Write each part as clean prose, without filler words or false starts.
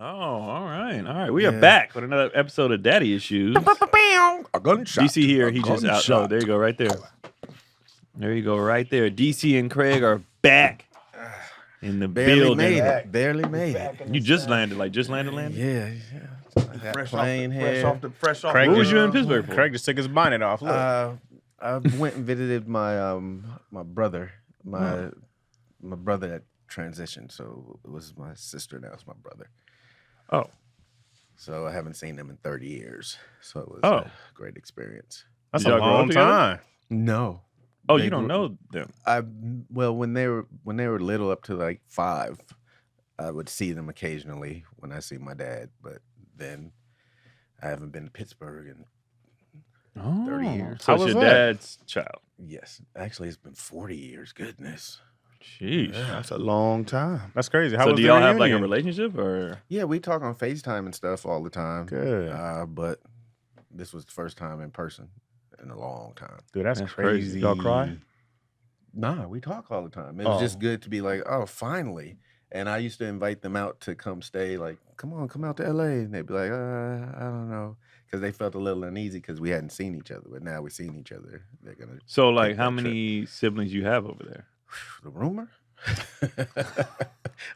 all right. We are back with another episode of Daddy Issues. A gunshot. DC here. He just out. Oh, there you go, right there. There you go, right there. DC and Craig are back in the building. Barely made it. You just landed, landed. Yeah. Fresh Off the Craig, What was you in Pittsburgh for? Craig just took his bonnet off. Look. I went and visited my my brother. My brother that transitioned, so it was my sister. Now it's my brother. Oh. So I haven't seen them in 30 years. So it was a great experience. That's a long time. No. Oh, you don't know them? When they were little, up to like 5, I would see them occasionally when I see my dad. But then I haven't been to Pittsburgh in 30 years. So it's your dad's child? Yes. Actually, it's been 40 years. Goodness. Jeez. Yeah, that's a long time. That's crazy. So do y'all have like a relationship or? Yeah, we talk on FaceTime and stuff all the time. Good. But this was the first time in person in a long time. Dude, that's crazy. Y'all cry? Nah, we talk all the time. It was just good to be like, oh, finally. And I used to invite them out to come stay, like, come out to LA. And they'd be like, I don't know. Because they felt a little uneasy because we hadn't seen each other. But now we've seen each other. They're gonna. So, like, how many siblings you have over there? The rumor?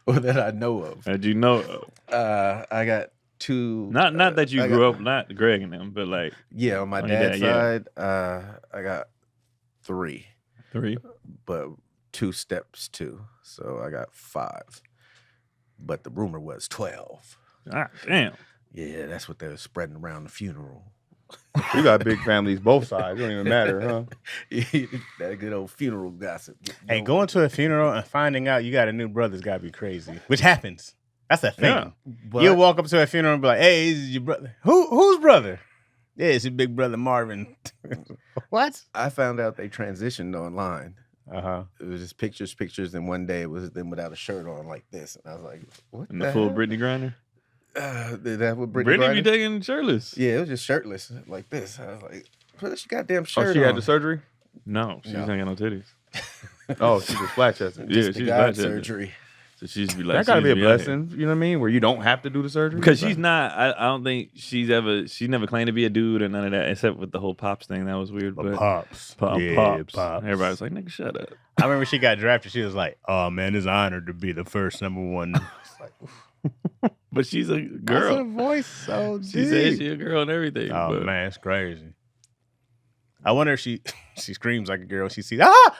Or that I know of. That you know of? I got 2. Not that you grew up, not Greg and them, but like. Yeah, on my dad's side, I got 3. 3? But 2 steps too. So I got 5. But the rumor was 12. Ah, damn. Yeah, that's what they were spreading around the funeral. You got big families, both sides. It don't even matter, huh? That good old funeral gossip. Hey, going to a funeral and finding out you got a new brother's got to be crazy. Which happens. That's a thing. Yeah. You'll walk up to a funeral and be like, hey, this is your brother. Whose brother? Yeah, it's your big brother Marvin. What? I found out they transitioned online. Uh-huh. It was just pictures, and one day it was them without a shirt on like this. And I was like, what And the full Brittney Griner? That what Brittney Brittney Griner? be taking shirtless. Yeah, it was just shirtless like this. I was like, put this goddamn shirt on. Oh, she had the surgery? No, she's not got no titties. Oh, she's just flat chested. Yeah, Just the she's God flat chested. surgery. So she's be like, That gotta be a she's out here. blessing. You know what I mean? Where you don't have to do the surgery. Because she's not. I don't think she's never claimed to be a dude or none of that, except with the whole pops thing. That was weird. But Pops. pops. Pops. Everybody's like, nigga, shut up. I remember she got drafted. She was like, "Oh man, it's an honor to be the first #1." But she's a That's girl. her voice so deep. She says she's a girl and everything. Oh but man, it's crazy. I wonder if she screams like a girl. She sees ah.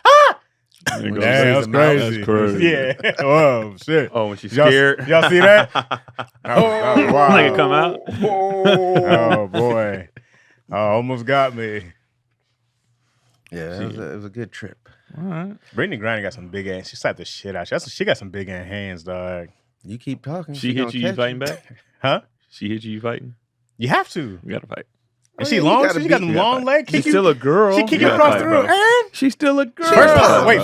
It goes, Damn, that's That's crazy. Yeah. Oh shit. Oh, when she's Y'all- scared. Y'all see that? Oh, wow. Like it come out. Oh boy. Oh, almost got me. Yeah, it was a good trip. All right. Brittney Griner got some big ass. She slapped the shit out. She got some big ass hands, dog. You keep talking. She hit you fighting back? Huh? She hit you fighting? You have to. You gotta fight. And she long. She got them long legs. She's still a girl. She kick You you gotta across fight, the room. bro. And She's still a girl.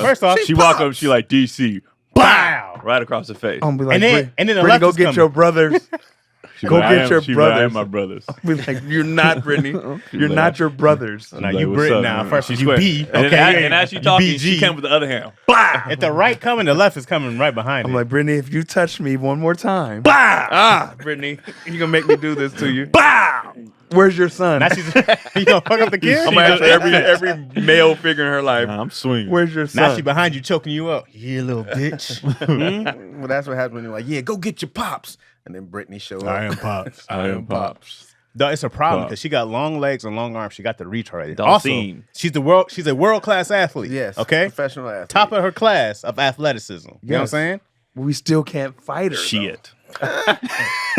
first off, she walk up. She like DC. Bow. Right across the face. I'm be like, And then the Brittney, left go is get coming. your brothers. She Go like, get your she like, I brothers. am my brothers. Be like, you're not Brittany. You're like- not your brothers. Now Like, you what's Brit up, now. man? First She you swear. B. And, Okay. and as she You talking, she BG. came with the other hand. Blah! If the right coming, the left is coming right behind I'm it. like, Brittany, if you touch me one more time, Brittany, you're gonna make me do this to you. Where's your son? Now she's you gonna fuck up the kid? I'm gonna ask every male figure in her life. Nah, I'm swinging. Where's your son? Now she behind you choking you up. Yeah, little bitch. Well, that's what happens when you're like, yeah, go get your pops. And then Brittany show up. I am pops. I am pops. No, it's a problem Pop. because she got long legs and long arms. She got the retarded. Don't Also, seem. she's a world class athlete. Yes. Okay. Professional athlete. Top of her class of athleticism. You know what I'm Yes. saying? We still can't fight her. Shit.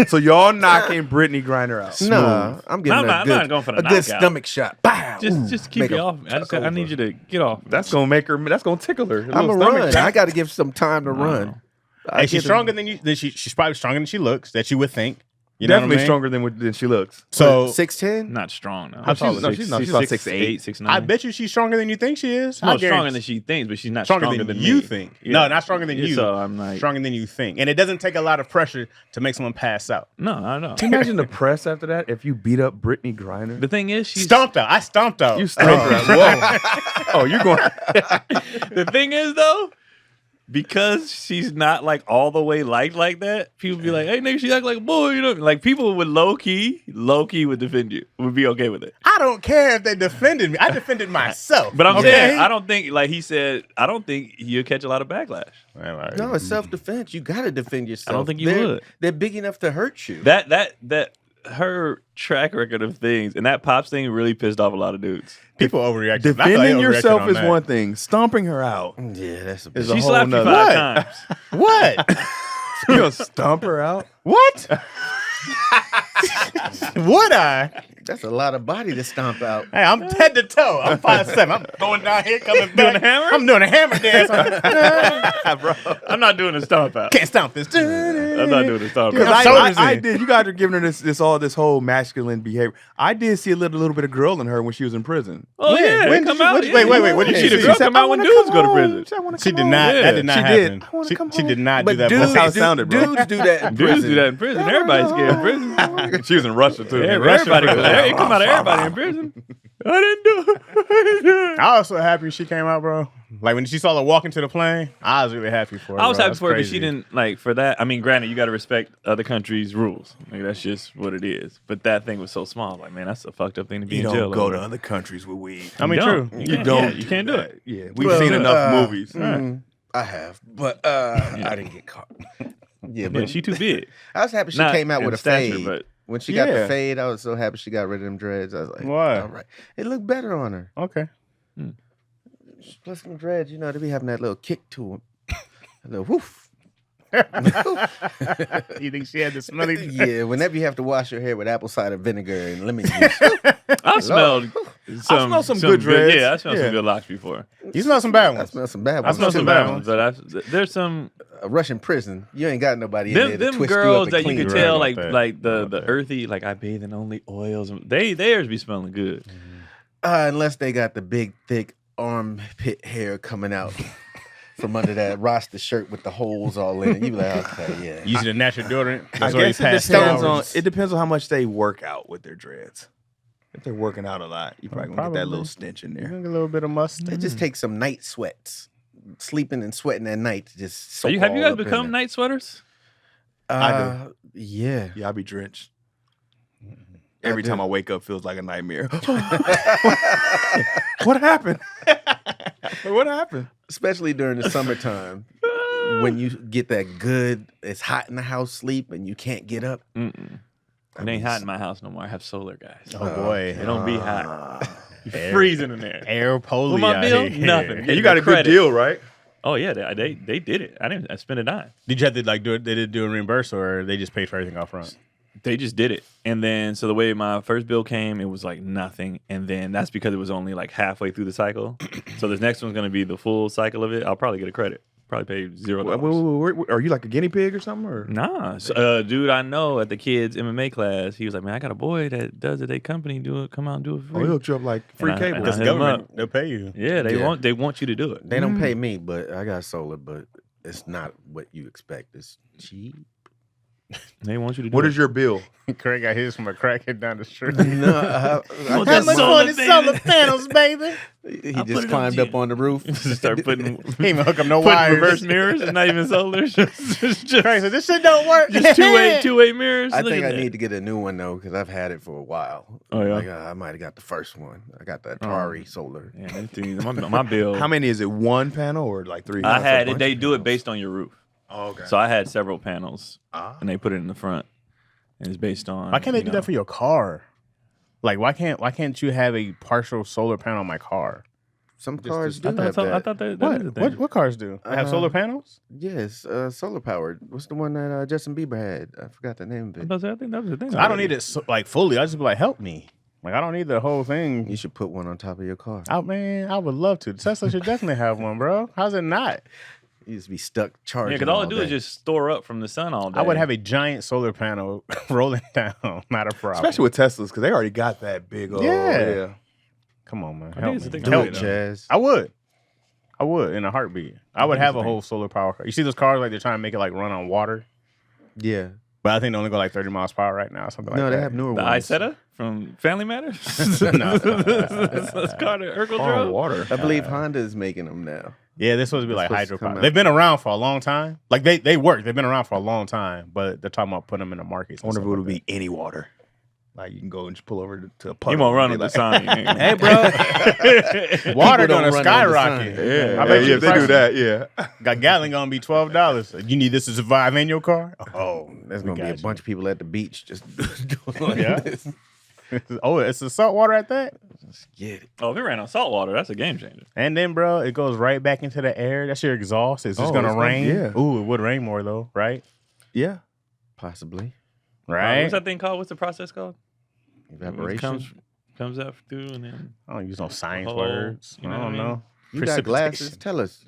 So y'all knocking Brittany Griner out. No, I'm getting I'm not going for the a good knockout. stomach shot. Bow. Just keep Make it a off. I need you to get off. That's gonna make her. That's gonna tickle her. I'm a run. I got to give some time to run. Hey, she's stronger than you. She's probably stronger than she looks. That you would think. You know Definitely what I mean? stronger than she looks. So 6'10". Not strong now. How tall is she? She's No, she's about 6'8". 6'9". I bet you she's stronger than you think she is. No, I guarantee- stronger than she thinks, but she's not stronger than you me. think. Yeah. No, not stronger than you. So I'm like, Stronger than you think. And it doesn't take a lot of pressure to make someone pass out. no, I know. Can you imagine the press after that if you beat up Brittany Griner? The thing is, she's Stomped out. I stomped out. You stomped her. Whoa. Oh, you're going. the thing is though, because she's not like all the way liked like that, people be like, hey nigga, she act like a boy, you know? Like people would low key would defend you, would be okay with it. I don't care if they defended me. I defended myself. But I'm saying, I don't think, like he said, I don't think you'll catch a lot of backlash. No, it's self-defense. You got to defend yourself. I don't think you would. They're big enough to hurt you. That her track record of things and that Pops thing really pissed off a lot of dudes. People overreact. Defending yourself is one thing. Stomping her out. Yeah, that's a is She a whole slapped you nother. 5 times. What? You gonna stomp her out? What? Would I? That's a lot of body to stomp out. Hey, I'm head to toe. I'm 5'7". I'm going down here, coming back. Doing the hammer? I'm doing a hammer dance. Bro, I'm not doing a stomp out. Can't stomp this. I'm not doing a stomp Because out. I did. You guys are giving her this whole masculine behavior. I did see a little bit of girl in her when she was in prison. Oh yeah, When come did you- out. what- wait, what you did see she the say? girl She said, come "I out when wanna dudes come go to home." prison. She said, "I wanna She come did home." not. Yeah, That did not she happen. did. I wanna come She home. did not But do that. dudes, That's how it sounded, bro. Dudes do that in Dudes prison. do that in prison. Everybody's scared in prison. She was in Russia too. Everybody goes. It come out of everybody in prison. I didn't do it. I was so happy she came out, bro. Like when she saw her walk into the plane, I was really happy for her. I was bro. happy That's for her, but crazy. she didn't like for that. I mean, granted, you got to respect other countries' rules. Like that's just what it is. But that thing was so small. Like, man, that's a fucked up thing to be You in jail don't go over. to other countries with weed. I mean, You true. don't. You don't. You can't do that. it. Yeah, we've Well, seen enough movies. I have, but I didn't get caught. Yeah, but Yeah, she too big. I was happy she Not came out in with a stature, fade. but- When she got the Yeah. fade, I was so happy she got rid of them dreads. I was like, Why? all right. It looked better on her. Okay. Plus them dreads, you know, they be having that little kick to them. A little woof. You think she had the smelly? Yeah, whenever you have to wash your hair with apple cider vinegar and lemon juice. I smelled smelled some good dreads. Yeah, I smelled Yeah. some good locks before. You smell some bad I ones. smell some bad I ones. smell some bad ones. But there's some A Russian prison. You ain't got nobody in there to them twist girls you that up and you clean could you. tell Right like about that. the earthy, like I bathe in only oils. Theirs be smelling good. Unless they got the big, thick armpit hair coming out from under that roster shirt with the holes all in it. You be like, okay, yeah. Using a natural deodorant. I That's already guess past hours. it depends on how much they work out with their dreads. If they're working out a lot, you probably gonna get that Probably. little stench in there. A little bit of must. They just take some night sweats. Sleeping and sweating at night to just soak Have you all guys up in become it. night sweaters? I Yeah. Yeah, I be drenched. Every time I wake up, feels like a nightmare. What happened? What happened? Especially during the summertime when you get that good, it's hot in the house sleep and you can't get up. Mm-mm. It ain't hot in my house no more. I have solar, guys. Oh boy. It don't be hot. Air- Freezing in there. Air polio. With my bill, out here. nothing. And you got a good Credit. deal, right? Oh yeah, they did it. I spent a dime. Did you have to like do it? They did do a reimburse, or they just paid for everything up front? They just did it. And then so the way my first bill came, it was like nothing. And then that's because it was only like halfway through the cycle. So this next one's gonna be the full cycle of it. I'll probably get a credit. Probably pay $0. Are you like a guinea pig or something? Or Nah, so, dude, I know at the kids MMA class, he was like, "Man, I got a boy that does it. They company do it. Come out and do it for oh, he free." hooked you up like free And I- cable? and Because hit the 'em government, they'll pay you. Yeah, Yeah. they want you to do it. They don't pay me, but I got solar, but it's not what you expect. It's cheap. They want you to do What it. is your bill? Craig got his from a crackhead down the street. No, Well, I that's just- solar, baby. panels, baby? he I'll put just it climbed up up to on the roof. Start putting He even hook up no putting wires. reverse mirrors. It's not even solar. Just Craig said, "This shit don't work." just two-way mirrors. I Look think at I that. need to get a new one though because I've had it for a while. Oh, yeah? Like, I might have got the first one. I got the Atari solar. Yeah, them things- my bill. How many is it? One panel or like three? I It's a had bunch it. They of do it panels. based on your roof. Oh, okay. So I had several panels, Ah. and they put it in the front, and it's based on. Why can't they you do know, that for your car? Like, why can't you have a partial solar panel on my car? Some cars I do thought, have I that. thought that is a thing. What cars do? They have solar panels? Yes, solar powered. What's the one that Justin Bieber had? I forgot the name of it. I think that was the thing. I don't need it like fully. I just be like, help me. Like, I don't need the whole thing. You should put one on top of your car. Man, I would love to. Tesla should definitely have one, bro. How's it not? You just be stuck charging. Yeah, because all it do day. is just store up from the sun all day. I would have a giant solar panel rolling down. Not a problem. Especially with Teslas, because they already got that big old. Yeah. Come on, man. think Help it's me. a thing Do Help it, me. Chaz. I would in a heartbeat. I would have a whole solar power car. You see those cars like they're trying to make it like run on water, Yeah. but I think they only go like 30 miles per hour right now, something like No, that. they have newer the ones. Isetta from Family Matters. No. That's car that Urkel On drove. water. I believe Honda is making them now. Yeah, they're supposed to be like supposed to come hydroponics. out. They've been around for a long time. Like they work. They've been around for a long time, but they're talking about putting them in the markets. I wonder if it would be any water. Like you can go and just pull over to a puddle. You won't run on and be the like, sign. Hey, bro. Water don't gonna run on the skyrocket. sign. Yeah, I bet you if they do that, yeah. Got gallon gonna be $12. You need this to survive in your car? Oh, There's we gonna be a got bunch of people at the beach just doing like Yeah. this. Oh, it's the salt water at that? Let's get it. Oh, if it ran on salt water, that's a game changer. And then, bro, it goes right back into the air. That's your exhaust. It's just Oh, gonna it's gonna- rain. yeah. Ooh, it would rain more though, right? Yeah. Possibly Right. What's that thing called? What's the process called? It evaporation. comes up through and then. I don't use no science Oh, words. you know I what I don't mean? know. You got glasses? Tell us.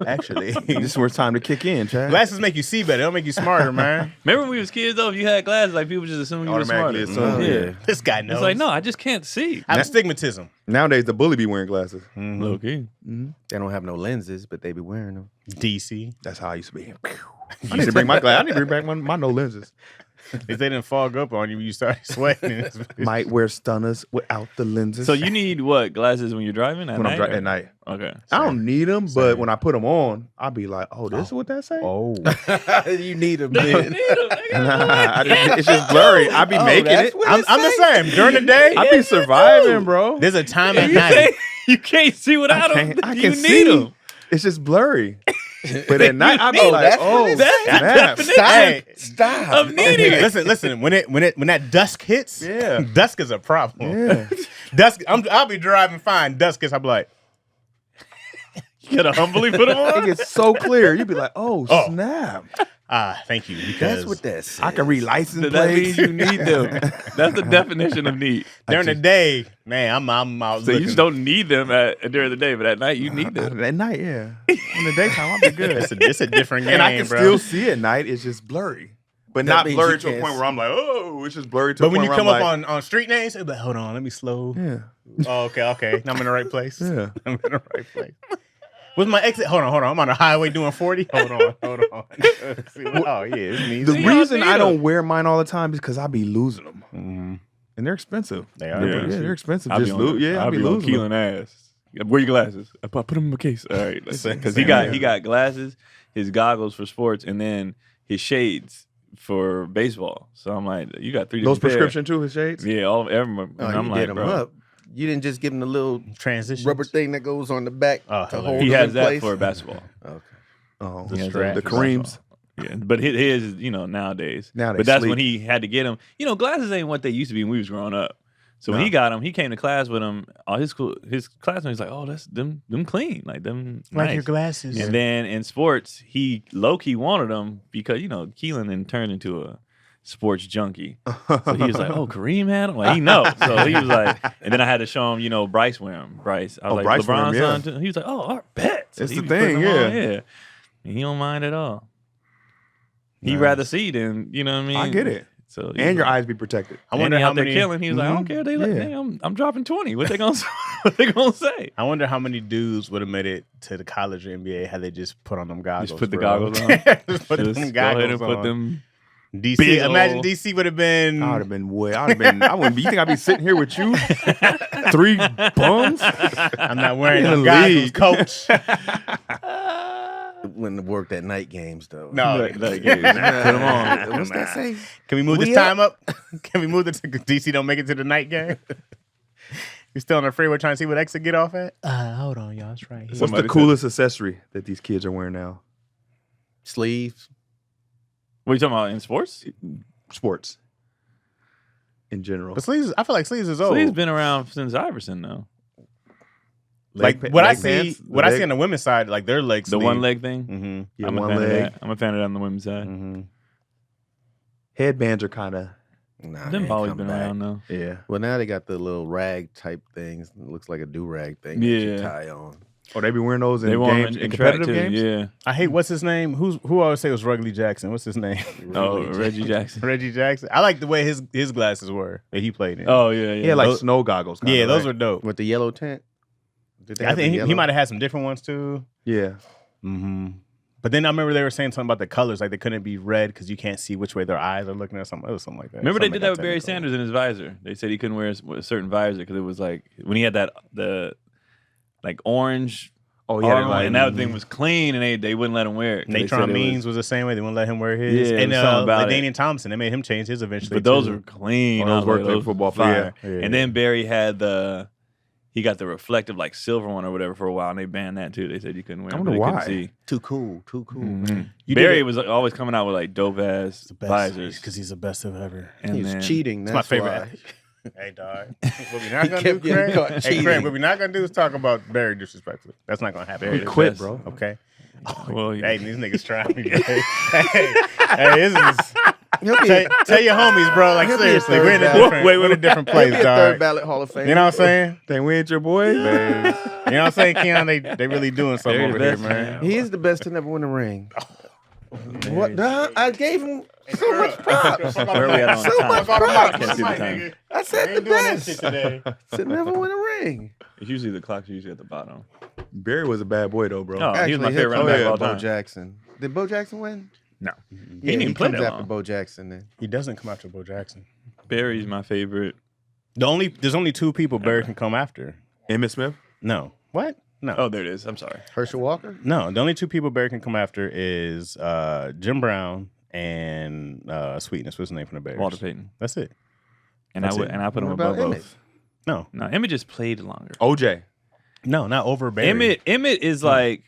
Actually, This is where it's time to kick in, Chad. glasses make you see better. They don't make you smarter, man. Remember when we was kids though? If you had glasses, like people just assumed you were smarter. Automatically assume. Oh, Yeah. This guy knows. It's like no, I just can't see. I have astigmatism. Nowadays, the bully be wearing glasses. Low key. They don't have no lenses, but they be wearing them. DC. That's how I used to be. I need to bring my glasses. I need to bring back my no lenses. If they didn't fog up on you, you started sweating. Might wear stunners without the lenses. So you need what glasses when you're driving at when I'm night? at night. Okay. I don't need them, but when I put them on, I'll be like, "Oh, this is what that say?" Oh, You need them. You Then. need 'em, nigga. Nah, it's just blurry. I be making that's it. what I'm the same. During the day, I be surviving, bro. there's a time at You night. can't see without them. I You can need see. them. It's just blurry. But at night, I be Oh, like, that's what "Oh, it That's the snap." definition Stop. of needing it. Listen. When that dusk hits, Yeah. dusk is a problem. Yeah. Dusk. I'll be driving fine. Dusk hits. I'll be like, You gotta humbly put them It on. gets so clear. You be like, "Oh, Oh. snap! thank you, because That's what that says. I can read license That plates." means you need them. That's the definition of need. during the day, man, I'm out. So you looking. just don't need them during the day, but at night you need them. At night, yeah. In the daytime, I'll be good. It's a different game, And I can bro. still see at night. It's just blurry, but That not means blurry you to a can't point where I'm like, "Oh, it's just blurry to But a when point you come where up I'm on street names, it'll be like, hold on, let me slow. like, Oh, okay. Now I'm in the right place. yeah, I'm in the right place. What's my exit? Hold on. I'm on a highway doing 40. Hold on. Oh, yeah, it's me. The See, reason I I need don't 'em. wear mine all the time is because I be losing them, Mhm. and they're expensive. They are. Yeah. Yeah, they're expensive. I'll be Just on- yeah, I'll I be be on losing them. Keon ass. Wear your glasses. I put them in my case. All right, Same- because same he here. got glasses, his goggles for sports, and then his shades for baseball. So I'm like, you got three. Those different pair. prescription too, his shades. Yeah, all everyone. Oh, and I'm you like, did them bro, up. You didn't just give him the little Transition. rubber thing that goes on the back Oh, to hilarious. hold he them has in that place? for basketball. Okay. Oh, He has strap. that the for Kareems. basketball. Yeah, but his is nowadays. Now they but that's sleek. when he had to get them. Glasses ain't what they used to be when we was growing up. So when No. he got them, he came to class with them. All his classmates like, oh, that's them clean, like them Like nice. your glasses. And then in sports, he low key wanted them because Keelan then turned into a sports junkie. So he was like, "Oh, Kareem had them." Like he knows. So he was like, and then I had to show him, Bryce wear them. Bryce, I was like, Bryce wear 'em, LeBron's yeah. son too. He was like, "Oh, our bet." So It's he the be putting thing, them on, yeah. yeah. And he don't mind at all. He'd Nice. rather see than you know what I mean. I get it. So And your eyes be protected. I I wonder wonder how out there many. killing. He was like, "I don't care. They let Yeah. me. I'm dropping 20. What they gonna what they gonna say?" I wonder how many dudes would have made it to the college or NBA had they just put on them goggles. Just put the bro. goggles on. Just put Just them go ahead goggles and put on. them. DC. big Imagine ol'- DC would have been. I would have been way. I wouldn't be. You think I'd be sitting here with you, 3 bums? I'm not wearing In no the goggles, league. coach. When it worked at night games, though. No. Like, yeah, put them on. What's that say? Can we move We this time up? Can we move the DC don't make it to the night game? You still on the freeway trying to see what exit get off at? Hold on, y'all. It's right here. What's Somebody the said- coolest accessory that these kids are wearing now? Sleeves. What are you talking about in sports? Sports, in general. But sleeves, I feel like sleeves is old. Sleeves been around since Iverson, though. like Leg- what I leg see, pants, what I leg- see on the women's side, like their legs. The one leg thing. Mm-hmm. Yeah, I'm a one fan of leg. that. I'm a fan of that on the women's side. Mm-hmm. Headbands are kind of Nah, They've they always come been back. around though. yeah. Well, now they got the little rag type things. It looks like a do rag thing that you Yeah. tie on. Oh, they be wearing those in They want games, them in track competitive too, games. Yeah. I hate what's his name. Who I always say was Rugley Jackson. What's his name? Oh, Reggie Jackson. Reggie Jackson. I like the way his glasses were that he played in. Oh yeah, yeah. Yeah, like Those- snow goggles. Kinda, yeah, those right? were dope. With the yellow tint. Did they I have the think he yellow? might have had some different ones too. Yeah. Mm-hmm. But then I remember they were saying something about the colors, like they couldn't be red because you can't see which way their eyes are looking or something. It was something like that. Remember they Something did that with got Barry technical. Sanders in his visor. They said he couldn't wear a certain visor because it was like when he had the like orange Oh yeah, R1, and that thing was clean, and they wouldn't let him wear it. Natron Means was the same way. They wouldn't let him wear his. Yeah, and something about Danian Thompson, they made him change his eventually. But those were clean. Those worked like, like football fire. yeah. And then Barry had he got the reflective like silver one or whatever for a while, and they banned that too. They said you couldn't wear it. I wonder why. See. Too cool, Mm-hmm. Barry was always coming out with like dope ass visors because he's the best of ever. And he's cheating. That's my favorite. Why. Hey, dog. What we not gonna do, Craig? Hey, Craig, what we not gonna do is talk about Barry disrespectfully. That's not gonna happen. Barry He quit, bro. Okay. Well, hey, these niggas trying. hey, this is. Tell your homies, bro. Like seriously, we're in a different place, dog. Third ballot Hall of Fame. You know what I'm saying? They went your boy. You know what I'm saying, Keon? They really doing something over here, man. He is the best to never win a ring. What? I gave him so much props. Where are we at on So time? much I props. can't see the time. I said the Ain't doing that best shit today. to never win a ring. It's usually the clock's usually at the bottom. Barry was a bad boy though, bro. Oh, he was my Actually, favorite running back of all Bo time. Jackson. Did Bo Jackson win? No, Yeah, he didn't even play comes that after long. Bo Jackson. Then He doesn't come after Bo Jackson. Barry's my favorite. There's only two people Barry can come after. Emmitt Smith. No. What? No. Oh, there it is. I'm sorry. Herschel Walker. No, the only two people Barry can come after is Jim Brown and Sweetness. What's his name from the Bears? Walter Payton. That's it. And That's I put him What about above Emmett? both. No, No, Emmett just played longer. OJ. no, not over Barry. Emmett is like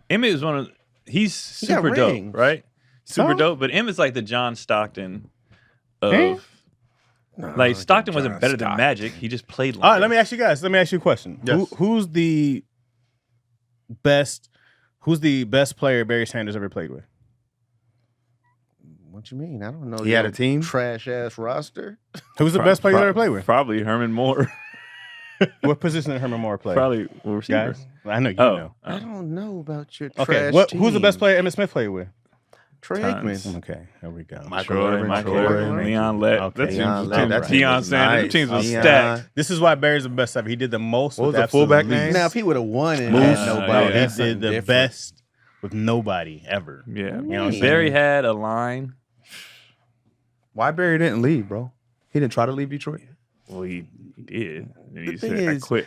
Emmett is one of he's got super dope, rings. right? Super Huh? dope. But Emmett's like the John Stockton of Eh? No, like Stockton John wasn't better than Stockton. Magic. He just played longer. All right, let me ask you a question. Yes. Who's the best player Barry Sanders ever played with? What you mean? I don't know. He had your a team? Trash ass roster. Who's the best player you ever played with? Probably Herman Moore. What position did Herman Moore play? Probably receiver. Guys, I know you Oh, know. I don't know about your Okay, trash who's the best team. player Emmitt Smith played with? Trey Tons. Aikman. Okay, there we go. Troy, Michael Irvin, Leon Lett. Okay. That team Leon was Lett, that team Deion was Sanders. nice. Them teams was Deion. stacked. This is why Barry's the best ever. He did the most. What was with the fullback absolute name? least. Now, if he would have won and Moose. had nobody, Yeah. that's He did something the different. best with nobody ever. Yeah. You know what I'm saying? Barry had a line. Why Barry didn't leave, bro? He didn't try to leave Detroit. Well, he did. And he The said, thing I is, quit.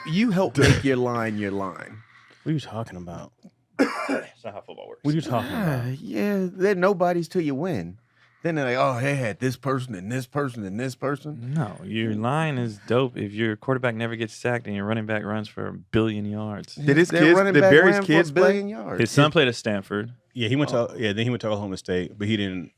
you help make your line your line. What are you talking about? That's not how football works. What are you talking about? Yeah, they're nobodies till you win. Then they're like, oh, they had this person and this person and this person. No, your line is dope if your quarterback never gets sacked and your running back runs for 1 billion yards. Did his Their kids? running Did back Barry's ran for kids 1 play? billion yards. His son played at Stanford. Yeah, he went to then he went to Oklahoma State, but he didn't.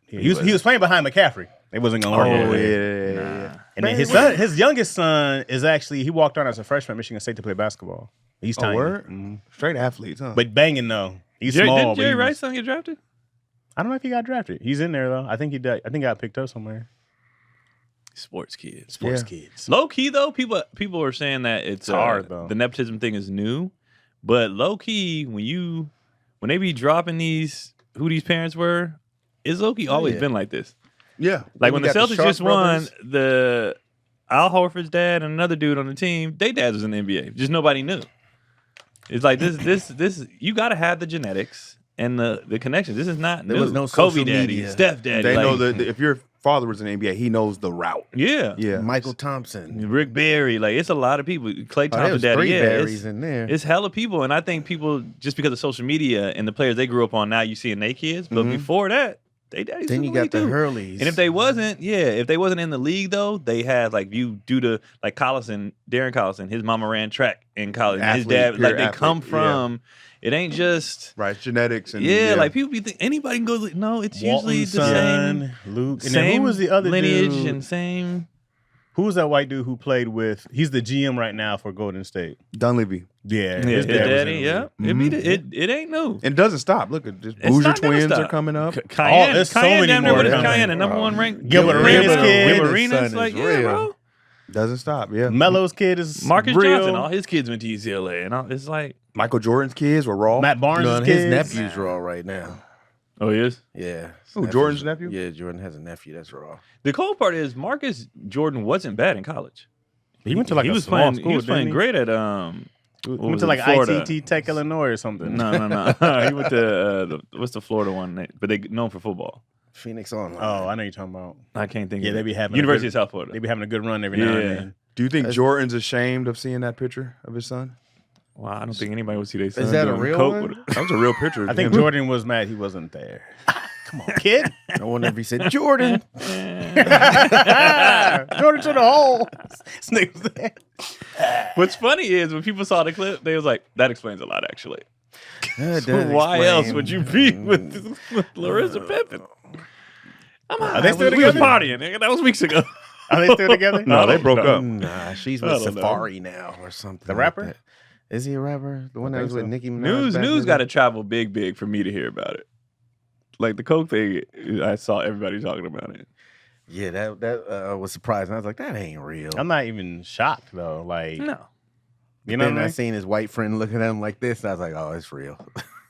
He was playing behind McCaffrey. It wasn't gonna work. Oh out. yeah. And then his youngest son is actually he walked on as a freshman at Michigan State to play basketball. He's Oh, tiny, word? Mhm. Straight athletes, huh? but banging though. He's Didn't small. But Jerry he was- Rice's son get drafted? I don't know if he got drafted. He's in there though. I think he did. I think he got picked up somewhere. Sports kids. Sports Yeah. kids. Low key though, people are saying that it's hard, though. The nepotism thing is new, but low key when they be dropping who these parents were, it's low key always yeah. been like this. yeah. Like You when the got the Celtics Sharp just won, brothers. the Al Horford's dad and another dude on the team, they dads was in the NBA. Just nobody knew. It's like this. You got to have the genetics and the connections. This is not There new. was no Kobe social daddy, media. Steph daddy. They like, know that if your father was in the NBA, he knows the route. Yeah, Yeah. Michael Thompson. Rick Barry. Like it's a lot of people. Clay Oh, there Thompson was daddy. 3 Yeah, berries in there. it's hella people, and I think people just because of social media and the players they grew up on now, you seeing their kids. But before that, they daddies. Then was you in the got league, the too. Hurleys. And if they wasn't in the league though, they had like you do the like Collison, Darren Collison, his mama ran track in college. And his Athlete, dad, pure like they athlete, come yeah. from. It ain't just Right. Genetics and like people be think anybody can go. No, it's usually Walton's the same. son, Luke. And then Same who was the other lineage dude? and same. Who was that white dude who played with? He's the GM right now for Golden State. Dunleavy. Yeah, Yeah, his dad was in daddy. the Yeah, league. it ain't new. And it doesn't stop. Look at this. It's Bouger not gonna twins stop. are coming up. Cayenne, there's so Cayenne many damn near more what is coming. Cayenne, the number one ranked. Gilbert Arenas kid. Gilbert His Arenas, son like is yeah, real. bro. Doesn't stop. Yeah. Melo's kid is Marcus real. Johnson, all his kids went to UCLA, and all, it's like, Michael Jordan's kids were raw. Matt Barnes' None of kids. his nephews raw right now. oh, he is. Yeah. Who, Jordan's nephew? Yeah, Jordan has a nephew that's raw. The cool part is Marcus Jordan wasn't bad in college. He went to like he a was small playing. school. he was playing didn't great at He what went was to it, like Florida. ITT Tech Illinois or something. No. He went to what's the Florida one? But they known for football. Phoenix Online. Oh, I know you're talking about. I can't think. Yeah, of they it. be having a University good- of South Florida. They be having a good run every now and Yeah. then. Do you think Jordan's ashamed of seeing that picture of his son? Well, I don't think anybody would see their son. Is that a doing real coke one? with it. That was a real picture. Of I think him. Jordan was mad he wasn't there. Come on, kid. I wonder if he said Jordan. Jordan to the hole. This nigga's there. What's funny is when people saw the clip, they was like, "That explains a lot, actually." That So does why explain- else would you be with Larissa Pippen? Are they still We was together? partying, nigga. That was weeks ago. Are they still together? No, they broke know. up. Nah, she's I with don't know. Safari now or something. The like rapper? that. Is he a rapper? The one that think was with so. Nicki Minaj? News got to travel big for me to hear about it. Like the coke thing, I saw everybody talking about it. Yeah, that was surprising. I was like, that ain't real. I'm not even shocked though. Like, No, you know Then what I I mean? seen his white friend looking at him like this. And I was like, oh, it's real.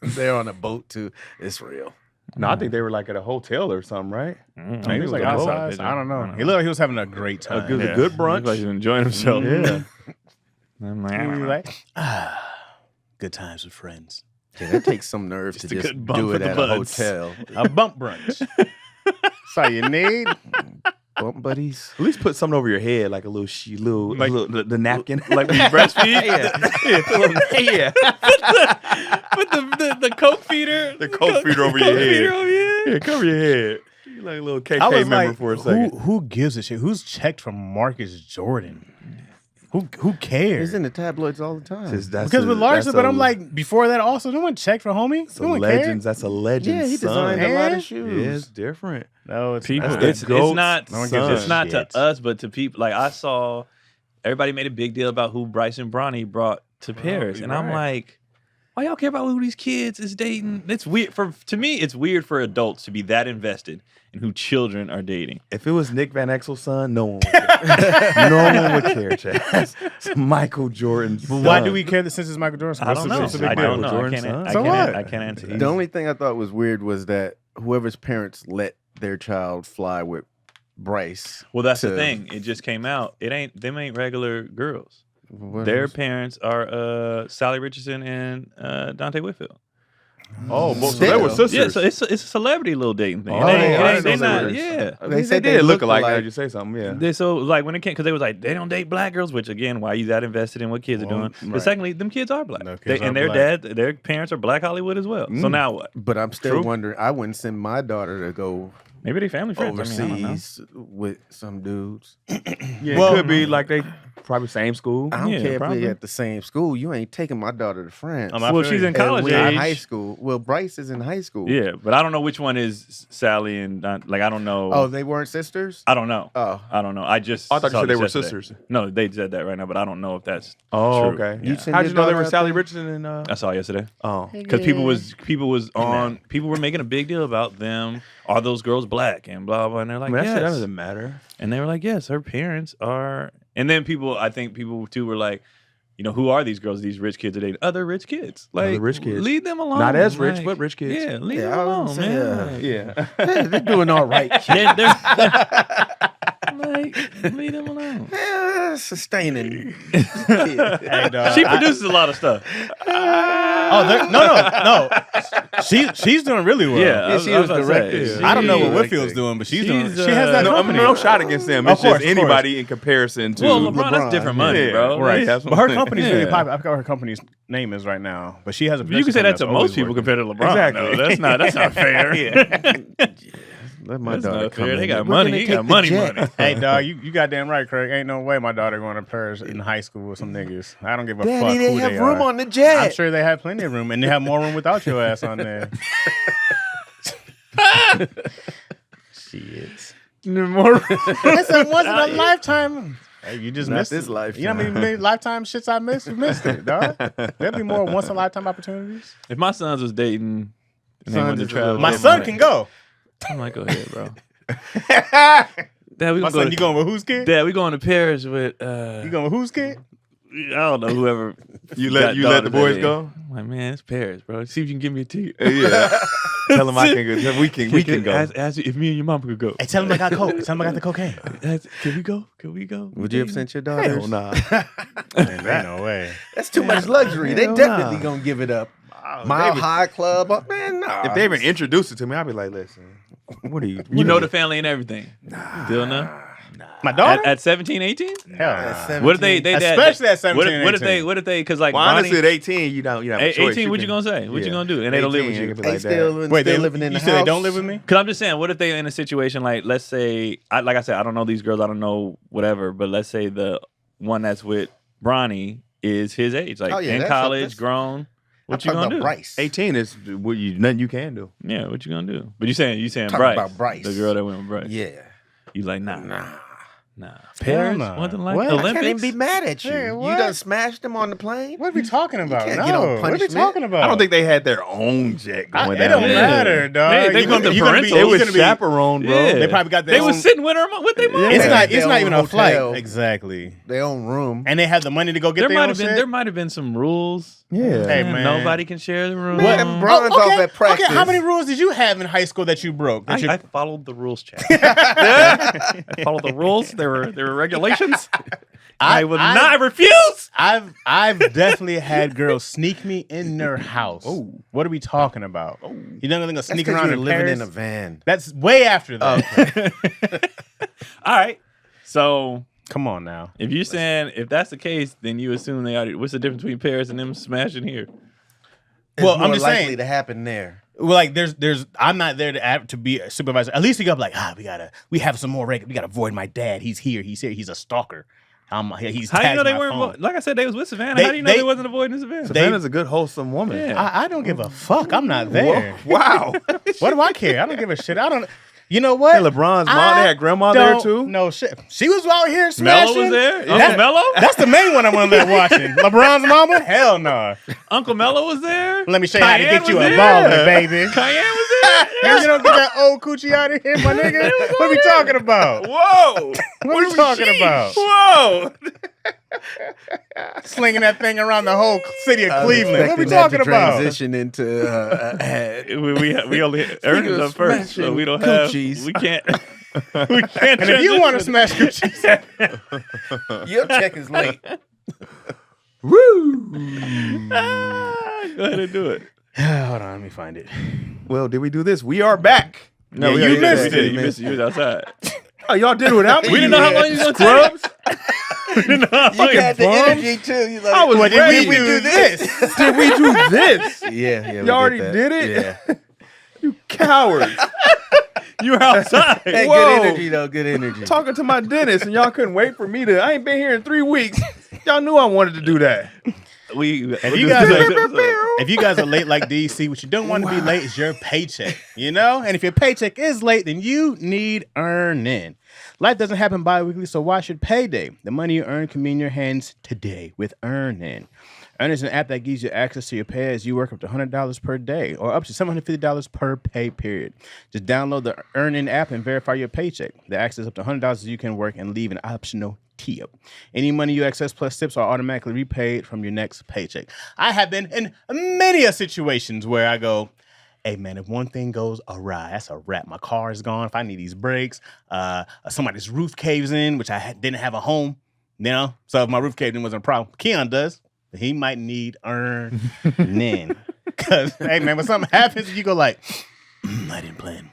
They're on a boat too. It's real. No, I think they were like at a hotel or something, right? Mm-hmm. He was like outside. I don't know. He looked like he was having a great time. It was a good brunch. Like he's enjoying himself. Yeah. I'm He was like, like, good times with friends. Yeah, that takes some nerve to Just a just good bump do for it the at a buds. hotel. A bump brunch. That's all you need. Bump buddies. At least put something over your head, like a little Like- the napkin. like when you breastfeed. yeah. Put the coke feeder. The coke feeder over your coke head. feeder over your head. Yeah, cover your head. You like a little KK I was member like, for a second. who gives a shit? Who's checked from Marcus Jordan? Who cares? He's in the tabloids all the time. Because with Larsa, but I'm like, before that also, no one checked for homie. so No one legends. cared. That's a legend. Yeah, he designed a lot of shoes. Yeah, it's different. No, it's People, not. it's goats. not. No one gives It's a not shit. to us, but to people. Like I saw, everybody made a big deal about who Bryson Bronny brought to Paris, and I'm like, why y'all care about who these kids is dating? It's weird to me. It's weird for adults to be that invested in who children are dating. If it was Nick Van Exel's son, no one would care. No one would care, Chaz. It's Michael Jordan's But son. why do we care that since it's Michael Jordan? I don't know. What's the big I deal? don't know. I Jordan's can't. son. I So can't. what? I can't answer that. The only thing I thought was weird was that whoever's parents let their child fly with Bryce. Well, that's to- the thing. It just came out. Them ain't regular girls. What Their was- parents are Sally Richardson and Dante Whitfield. Oh, both so Still. they were sisters. Yeah, so it's a celebrity little dating thing. Oh, They- I they didn't know not. they were- Yeah. They said they they did look look alike. alike. Now you say something, yeah. They so like when it came because they was like they don't date black girls, which again, why you that invested in what kids are Well, doing? right. But secondly, them kids are black, No, kids and are their black. their parents are Black Hollywood as well. So now what? But I'm still True. wondering. I wouldn't send my daughter to go Maybe they family friends. I mean, I don't know. overseas with some dudes. Yeah, Well- it could be like they probably same school. I don't Yeah, care if probably. they at the same school. You ain't taking my daughter to France. I Well, feel she's you. in college And we're in age. high school. Well, Bryce is in high school. Yeah, but I don't know which one is Sally and like I don't know. Oh, they weren't sisters? I don't know. Oh. I don't know. I just I thought you saw said they this were yesterday. sisters. No, they said that right now, but I don't know if that's Oh, true. okay. You Yeah. send How'd your you know they daughter were out Sally there? Richardson and I saw yesterday. Oh. Because people were making a big deal about them. Are those girls black and blah blah? And they're like, I mean, that shit yes. doesn't matter. And they were like, yes, her parents are. And then I think people too were like, you know, who are these girls? These rich kids are dating other rich kids. Like, Other rich kids. leave them alone. Not as rich, Like, but rich kids. Yeah, leave Yeah, them I alone, was gonna man. say, Like, Yeah. They're doing all right. like, leave them alone. Sustaining. Hey, dog, She produces a lot of stuff. no. She's doing really well. Yeah, she was directed. I don't know what Directing. Whitfield's doing, but she's doing. She's, She has that No, company. no shot against them. Of It's just course, of anybody in comparison to Well, LeBron, that's LeBron, different money, yeah, bro. right. Like, That's But her what I'm company's saying. really Yeah. popular. I forgot what her company's name is right now, but she has a. you can say that to most people compared to LeBron. Exactly. though. That's not fair. Let my That's daughter not come fair. in. They got We're money. gonna He take got the money, jet. money. Hey, dog, you goddamn right, Craig. Ain't no way my daughter going to Paris in high school with some niggas. I don't give a fuck Daddy, they who have they room are. on the jet. I'm sure they have plenty of room, and they have more room without your ass on there. Shit. It's a once in a lifetime. Hey, you just Not missed this it. lifetime. You know how many lifetime shits I missed? You missed it, dog. There'll be more once in a lifetime opportunities. If my sons was dating and they Sons wanted to is a travel, little My I'm son like- can go. I'm like, go ahead, bro. Dad, we My gonna son, go. you going with whose kid? Dad, we going to Paris with. You going with whose kid? I don't know whoever. You got let the daughters boys that go? I'm like, man, it's Paris, bro. See if you can give me a ticket. Yeah. Tell them I can go. We can go. Ask if me and your mom could go. Hey, tell him I got coke. Tell him I got the cocaine. Can we go? Can we go? Would you have sent your daughters? Hell nah. Ain't no way. That's too much luxury. They Hell definitely nah. gonna give it up. Mile Mile High Club, man. Nah. If they even introduced it to me, I'd be like, listen, what are you? You know the family and everything. Still no? My daughter? At 17, 18? Hell nah. What if they Especially at 17, what if they because like Well, Bonnie, honestly, at 18, you don't have a choice. 18, what you gonna say? What you gonna do? And they don't live with you. They still living in the house. You said they don't live with me? Because I'm just saying, what if they're in a situation like, let's say, like I said, I don't know these girls, I don't know whatever, but let's say the one that's with Bronny is his age, like in college, grown. What you gonna do? Bryce. 18 is nothing you can do. Yeah, what you gonna do? But you saying Talking Bryce, about Bryce, the girl that went with Bryce. Yeah. You like nah. Paris, something like What? Olympics. I can't even be mad at you. Hey, You what? done smashed them on the plane. What are we talking about? can't No. get on What are we punishment. talking about? I don't think they had their own jet going It down don't there. matter, dog. They come to Parental. It was gonna be- chaperoned, bro. Yeah. They probably got their They own. was sitting with her with their mom. It's Yeah. not. Their It's not own even a hotel. flight. Exactly. Their own room. And they have the money to go get their own shit. There might have been some rules. Yeah. Hey, man. Nobody can share the room. Man, Bron's off at practice. Okay, how many rules did you have in high school that you broke? I followed the rules, Chad. I followed the rules. There were regulations. I refuse. I've definitely had girls sneak me in their house. Oh. What are we talking about? You don't think sneak That's 'cause around you in were living Paris? in a van. That's way after that. All right. So Come on now. if you're saying if that's the case, then you assume they already. What's the difference between Paris and them smashing here? It's Well, I'm more just likely saying. to happen there. Well, like there's I'm not there to be a supervisor. At least you got like we have some more we gotta avoid my dad. He's here. He's a stalker. He's How do you know tagged they my weren't? phone. Like I said, they was with Savannah. How do you know they wasn't avoiding Savannah? Savannah's a good, wholesome woman. Yeah. I don't give a fuck. I'm not there. Wow. What do I care? I don't give a shit. I don't. You know what? Hey, LeBron's mom, they had grandma there too. No shit. She was out here Mello smashing. was there. That's- Uncle Mello. That's the main one I want to live watching. LeBron's mama? Hell no. Uncle Mello was there. Let me show you how to Cayenne get you was a there. baller, baby. Cayenne was there. You don't get that old coochie out of here, my nigga. What are we talking about? Whoa. What are we talking about? Whoa. Slinging that thing around the whole city of Cleveland. What are we Expecting that talking to about? Transition into we only Ernan's up first, so we don't have. coochies. We can't. We can't. And if you want to smash coochies, your check is late. Woo. Go ahead and do it. hold on, let me find it. Well, did we do this? We are back. No, Yeah, we you already missed did. it. You missed it. You was outside. Oh, y'all did it without me. We didn't know how long you was gonna Scrubs. We didn't know how long You had the bums. energy too. You like, I was What did ready. we do this? Did we do this? yeah. You already did it? Yeah. You cowards. You were outside. Hey, Whoa. good energy though. Good energy. Talking to my dentist and y'all couldn't wait for me to. I ain't been here in 3 weeks. Y'all knew I wanted to do that. If you guys are late like DC, what you don't want to be late is your paycheck, you know? And if your paycheck is late, then you need Earnin. Life doesn't happen bi-weekly, so why should payday? The money you earn can be in your hands today with Earnin. Earnin is an app that gives you access to your pay as you work up to $100 per day or up to $750 per pay period. Just download the Earnin app and verify your paycheck. The access up to $100 you can work and leave an optional tip. Any money you access plus tips are automatically repaid from your next paycheck. I have been in many a situations where I go, hey man, if one thing goes awry, that's a wrap. My car is gone. If I need these brakes, somebody's roof caves in, which I didn't have a home, you know? So if my roof caved in wasn't a problem. Keon does. He might need Earnin. Because, hey man, when something happens, you go like, I didn't plan.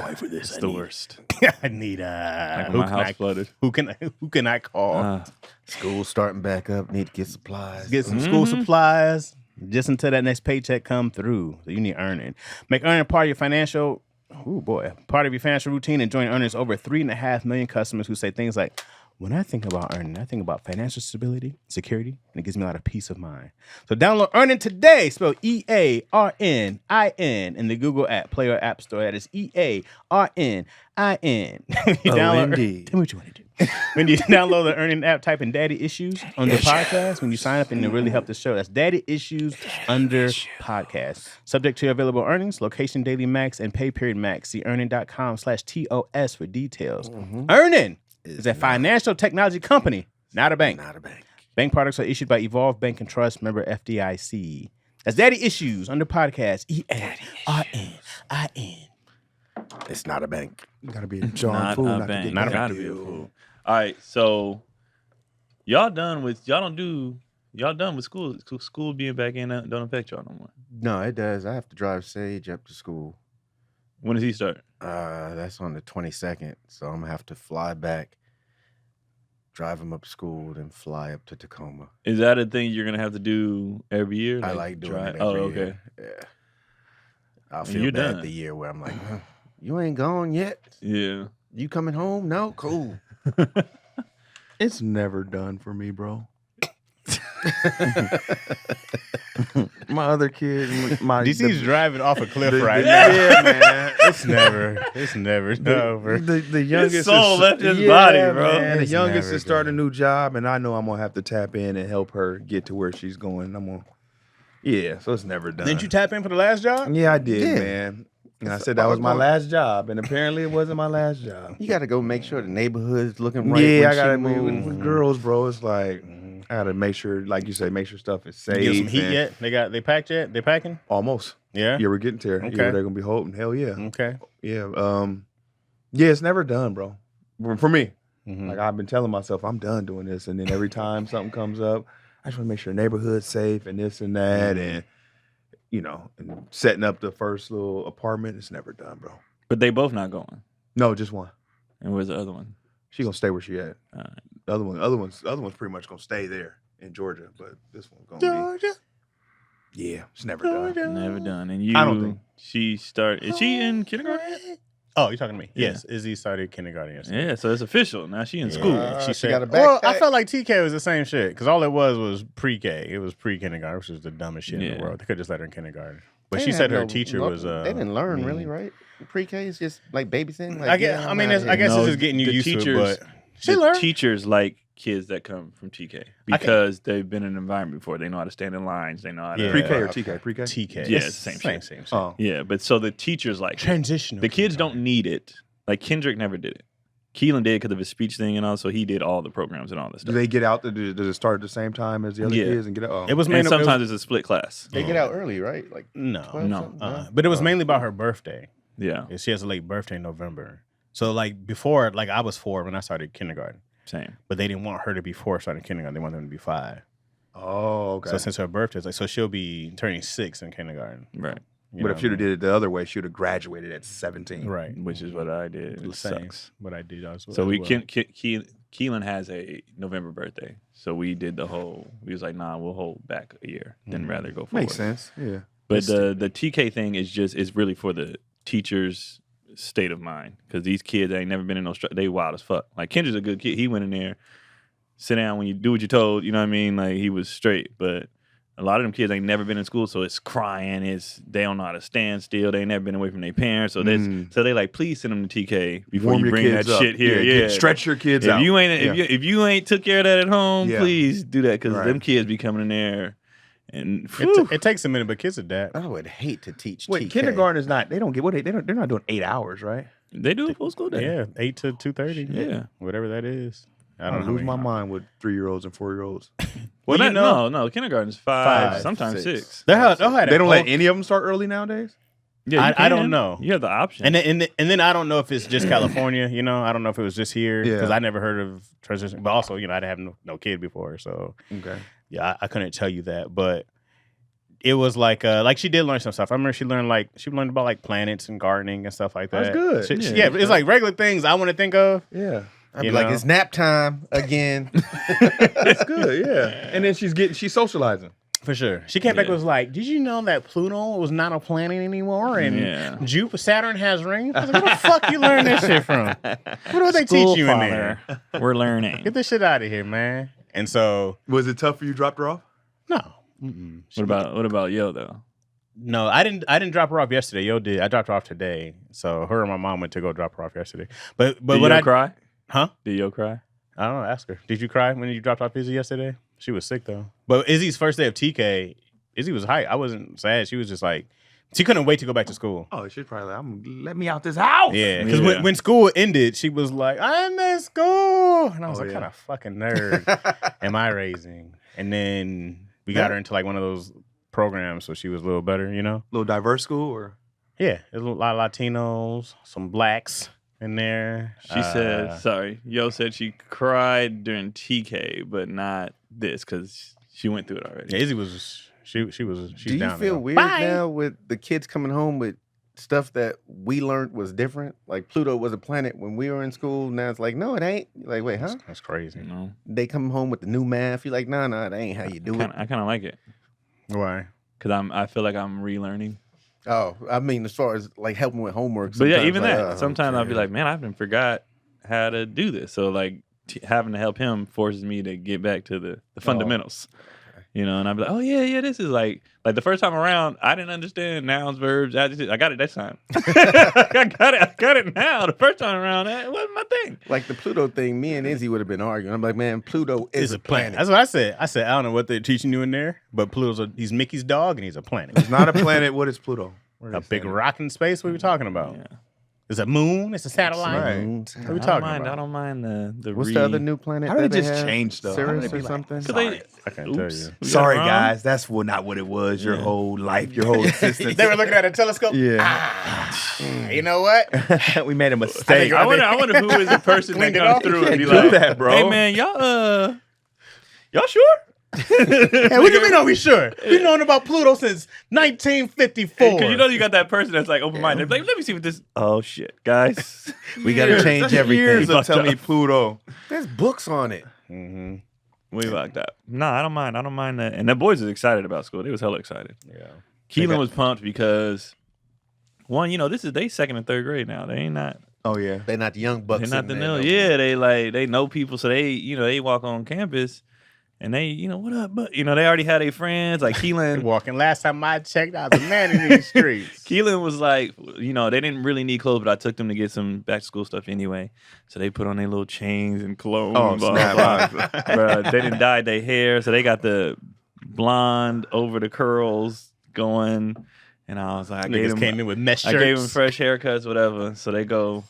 Wait for this. It's the worst. I need Like when my house flooded. Who can I call? School starting back up. Need to get supplies. Get some school supplies just until that next paycheck come through. So you need Earnin. Make Earnin part of your financial routine and join Earnin's over 3.5 million customers who say things like, when I think about Earnin, I think about financial stability, security, and it gives me a lot of peace of mind. So download Earnin today, spelled EARNIN in the Google App Play or App Store. That is EARNIN. indeed. Tell me what you want to do. When you download the Earnin app, type in Daddy Issues under podcast. When you sign up, and it really help the show. That's Daddy Issues under podcast. Subject to your available earnings, location daily max, and pay period max. See earnin.com/TOS for details. Earnin is a financial technology company, not a bank. Not a bank. Bank products are issued by Evolve Bank and Trust, member FDIC. That's Daddy Issues under podcast. EARNIN. It's not a bank. You gotta be a John Not Fool. a Not to bank. get Not a that Gotta be a deal. fool. All right, so y'all done with school. School being back in don't affect y'all no more. No, it does. I have to drive Sage up to school. When does he start? That's on the 22nd, so I'm gonna have to fly back, drive him up to school, then fly up to Tacoma. Is that a thing you're gonna have to do every year? I like doing it every year. Yeah. I'll feel bad done. the year where I'm like, you ain't gone yet? Yeah. You coming home? No? Cool. It's never done for me, bro. My other kid, DC's driving off a cliff right now. now. Yeah, man. It's never over. The youngest His soul is, left his body, bro. Man, the It's youngest never is starting good. a new job, and I know I'm gonna have to tap in and help her get to where she's going. So it's never done. Didn't you tap in for the last job? Yeah, I did, Yeah. man. And I said that was my last job, and apparently it wasn't my last job. You got to go make sure the neighborhood's looking right. Yeah, when I gotta she be moves. with girls, bro. It's like I gotta make sure, like you say, make sure stuff is safe. You get some heat and- yet? They packed yet? They packing? Almost. Yeah. Yeah, we're getting to her. Okay. Yeah, they're gonna be holding. Hell yeah. Okay. Yeah. Yeah, it's never done, bro. For me. Mhm. Like I've been telling myself I'm done doing this. And then every time something comes up, I just want to make sure the neighborhood's safe and this and that. And and setting up the first little apartment, it's never done, bro. But they both not going. No, just one. And where's the other one? She gonna stay where she at. All right. The other one's pretty much gonna stay there in Georgia, but this one's gonna Georgia. be. Yeah, it's never done. Never done. And you, I don't think. she started. Is she in kindergarten yet? Oh, you're talking to me? Yeah. Yes. Izzy started kindergarten yesterday. Yeah, so it's official. Now she in school. She She got a Well, I backpack. felt like TK was the same shit because all it was pre-K. It was pre-kindergarten, which is the dumbest shit in Yeah. the world. They could just let her in kindergarten. But They she didn't said have her no- teacher no- was. They didn't learn mean. really, right? Pre-K is just like babysitting. Like, I guess. yeah, I mean, I'm it's, out I guess here. it's just getting you the used to teachers, it. But she the learned. teachers like kids that come from TK because they've been in an environment before. They know how to stand in lines. They know how to. Yeah. Pre-K or Okay. TK? Pre-K? TK. Yeah, It's it's the same shit. Same shit. Oh. Yeah, but so the teachers like it. Transitional. The kids don't need it. Like Kendrick never did it. Keelan did because of his speech thing and all, so he did all the programs and all this Do stuff. they get out? Does it start at the same time as the other Yeah. kids and get out? Oh. It was And mainly. sometimes it's a split class. They get out early, right? Like No. 12 No. something? But it was mainly about her birthday. Yeah, She has a late birthday in November. So like before, like I was 4 when I started kindergarten, same. but they didn't want her to be 4 starting kindergarten. They wanted them to be 5. Oh, okay. So since her birthday, it's like so she'll be turning 6 in kindergarten. Right. You But know if she'd what have did it the other way, she would have graduated at 17. I mean? Right, Which is what I did. It Same. sucks. What I did also. So as we well. Keelan has a November birthday, so we did the whole. We was like, nah, we'll hold back a year, then rather go forward. Makes sense. Yeah. But the TK thing is really for the teachers' state of mind because these kids ain't never been in no they wild as fuck. Like Kendra's a good kid. He went in there, sit down when you do what you're told. You know what I mean? Like he was straight, but. A lot of them kids ain't never been in school, so it's crying. They don't know how to stand still. They ain't never been away from their parents, so so they like, please send them to TK before Warm you your bring that kids up. shit here. Yeah, Stretch your kids if out. you ain't if you ain't took care of that at home, Yeah. please do that because Right. them kids be coming in there and whew, It takes a minute, but kids adapt. I would hate to teach Wait, TK. kindergarten is not. They don't get what they're not doing 8 hours, right? they do a full school day. Yeah, 8 to 2:30. Yeah. Whatever that is. I I don't know. lose my mind with 3-year-olds and 4-year-olds. Well, you know- no, kindergarten's 5, 5, sometimes 6. 6. They'll have They don't let any of them start early nowadays. Yeah, you I don't can. know. You have the option. And then I don't know if it's just California. You know, I don't know if it was just here because Yeah. I never heard of transition. But also, you know, I didn't have no kid before, so Okay. yeah, I couldn't tell you that. But it was like she did learn some stuff. I remember she learned about like planets and gardening and stuff like that. That's good. Yeah, but it's like regular things I want to think of. Yeah. I'd be You like, know? it's nap time again. That's good. Yeah. And then she's socializing. For sure. She came back and was like, did you know that Pluto was not a planet anymore? And Yeah. Jupiter, Saturn has rings? I was like, where the fuck you learn this shit from? What do they teach you in there? We're learning. Get this shit out of here, man. And so, Was it tough for you? Dropped her off? no. Mm-mm. What about Yo though? No, I didn't drop her off yesterday. Yo did. I dropped her off today. So her and my mom went to go drop her off yesterday. But Did what Yo I cry? Huh? Did Yo cry? I don't know. Ask her. Did you cry when you dropped off Izzy yesterday? She was sick though. But Izzy's first day of TK, Izzy was hyped. I wasn't sad. She was just like, she couldn't wait to go back to school. Oh, she's probably like, let me out this house. Yeah, because Yeah. when school ended, she was like, I miss school. And I was Oh, like, yeah. kind of fucking nerd am I raising? And then we got her into like one of those programs, so she was a little better, you know? Little diverse school or? Yeah, there's a lot of Latinos, some blacks in there. She said, sorry. Yo said she cried during TK, but not this because she went through it already. Yeah, Izzy was, she's Do you down feel there. weird Bye. now with the kids coming home with stuff that we learned was different. Like Pluto was a planet when we were in school. Now it's like, no, it ain't. You're like, wait, huh? That's crazy. You know, They come home with the new math. You're like, no, that ain't how you do it. I kind of like it Why? because I feel like I'm relearning. Oh, I mean, as far as like helping with homework. But yeah, sometimes, even like, that. Sometimes I'll be okay. like, man, I even forgot how to do this. So like having to help him forces me to get back to the fundamentals. You know, and I'd be like, oh yeah, this is like the first time around, I didn't understand nouns, verbs, adjectives. I got it this time. I got it now. The first time around, that wasn't my thing. Like the Pluto thing, me and Izzy would have been arguing. I'm like, man, Pluto is a planet. That's what I said. I said, I don't know what they're teaching you in there, but he's Mickey's dog and he's a planet. It's not a planet. What is Pluto? A big rock in space? What are we talking about? Yeah. It's a moon? It's a satellite? Right. What are we I talking don't mind. about? I don't mind the What's the other new planet? How do they that just have? change stuff? How do Sirius they or be like, something? Sorry. I can't tell you. We got Sorry, it wrong. guys. That's not what it was. Your Yeah. whole life, your whole existence. They were looking at a telescope. Yeah. You know what? We made a mistake. I wonder who is the person that Cleaned it comes off? through and be Do like, that, bro. hey man, y'all sure? Hey, what do you mean? Are we sure? We've known about Pluto since 1954. Because you know you got that person that's like open-minded. Like, let me see what this. Oh shit, guys, We got to change everything. Years of telling me Pluto. There's books on it. Mm-hmm. we locked up. No, I don't mind. I don't mind that. And the boys was excited about school. They was hella excited. Yeah. Keelan was pumped because one, this is they second and third grade now. They ain't not. Oh yeah. They're not the young bucks. They're not the in there nil. no Yeah, they know people, so they walk on campus. And they, what up? But they already had their friends. Like Keelan, Walking. Last time I checked, I was a man in these streets. Keelan was like, they didn't really need clothes, but I took them to get some back to school stuff anyway. So they put on their little chains and cologne. Oh, blah, snap. blah, blah. Bruh, they didn't dye their hair, so they got the blonde over the curls going. And I was like, Niggas came in with mesh shirts. I gave them fresh haircuts, whatever. So they go.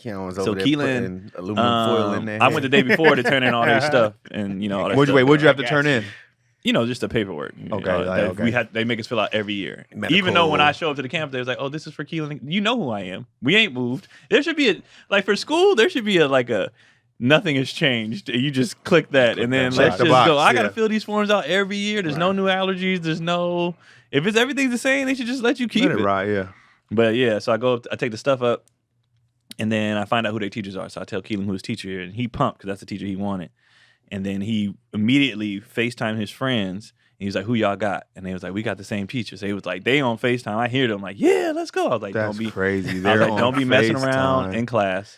Keon was So over there Keelan, putting aluminum foil in there. I went the day before to turn in all their stuff, and all that stuff. What'd you have to turn in? Just the paperwork. Okay, that okay. They make us fill out every year. Medical. Even though when I show up to the camp, they was like, "Oh, this is for Keelan. You know who I am. We ain't moved. There should be for school. There should be a nothing has changed. You just click that, and then Check let's the just box, go. I gotta yeah. fill these forms out every year. There's no new allergies. There's no. If it's everything's the same, they should just let you keep it. Right, yeah. But yeah, so I go up, I take the stuff up, and then I find out who their teachers are. So I tell Keelan who his teacher is, and he pumped because that's the teacher he wanted. And then he immediately FaceTimed his friends, and he was like, "Who y'all got?" And they was like, "We got the same teacher." So he was like, "They on FaceTime." I hear them like, "Yeah, let's go." I was like, That's "Don't be crazy. I was They're like, on don't be messing around FaceTime. in class,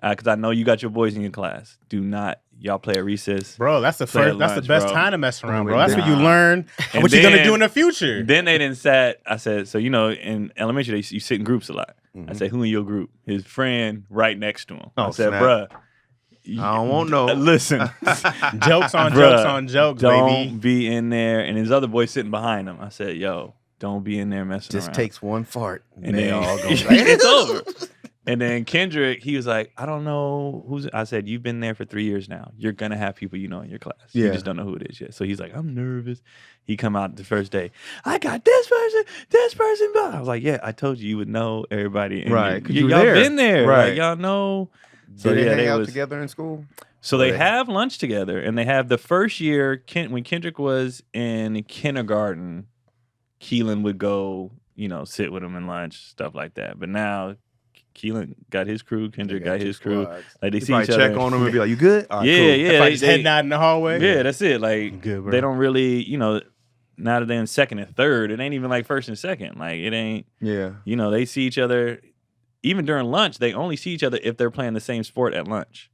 because I know you got your boys in your class. Do not y'all play at recess." Bro, that's the Play at first. That's the lunch, best bro. time to mess around, bro. Nah. That's what you learn. And What you gonna then- do in the future? Then they didn't sat. I said, so in elementary, you sit in groups a lot. I said, who in your group? His friend right next to him. I Oh, said, snap. bruh. I don't want no. Listen, Jokes on bruh, jokes on jokes, don't baby. be in there. And his other boy sitting behind him. I said, yo, don't be in there messing Just around. takes one fart, and they then all go. it's over. And then Kendrick, he was like, I don't know who's. I said, you've been there for 3 years now. You're gonna have people you know in your class. You Yeah. just don't know who it is yet. So he's like, I'm nervous. He come out the first day. I got this person. Blah. I was like, yeah, I told you would know everybody. And Right, 'cause y'all you were there. been there, Right. Like, y'all know. So Did they yeah, hang out was. together in school? So they Right. have lunch together, and they have the first year. When Kendrick was in kindergarten, Keelan would go, sit with him in lunch, stuff like that. But now, Keelan got his crew, Kendrick got his crew. Like they You see probably each other. check on them and be like, "You good?" All right, Yeah, cool. yeah. If I they- just head nod in the hallway. Yeah, that's it. Like Good, bro. they don't really, now that they're in second and third, it ain't even like first and second. Like it ain't, Yeah. they see each other. Even during lunch, they only see each other if they're playing the same sport at lunch.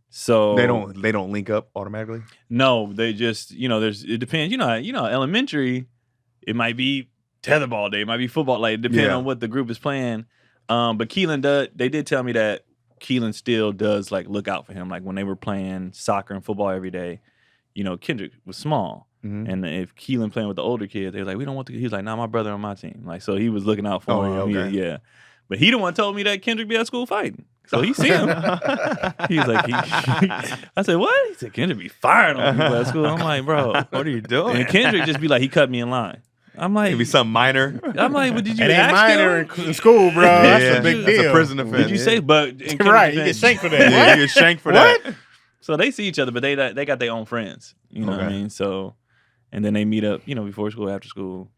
So They don't link up automatically. No, they just it depends. Elementary, it might be tetherball day, it might be football. Like depending Yeah. on what the group is playing. But Keelan they did tell me that Keelan still does like look out for him. Like when they were playing soccer and football every day, Kendrick was small. Mhm. And if Keelan playing with the older kids, they were like, we don't want he was like, nah, my brother on my team. Like so he was looking out for him. yeah, okay. Yeah. But he the one told me that Kendrick be at school fighting. So he see him. He was like, I said, what? He said, Kendrick be firing on people at school. I'm like, bro, What are you doing? and Kendrick just be like, he cut me in line. I'm like, Maybe something minor. I'm like, but did you It ain't ask minor him? in school, bro. That's Yeah, a big that's deal. a prison offense. Did you say? But in Kendrick's Right, you get defense- shanked for that. Yeah, What? you get shanked for that. So they see each other, but they got their own friends. You know what I Okay. mean? So, and then they meet up, before school, after school,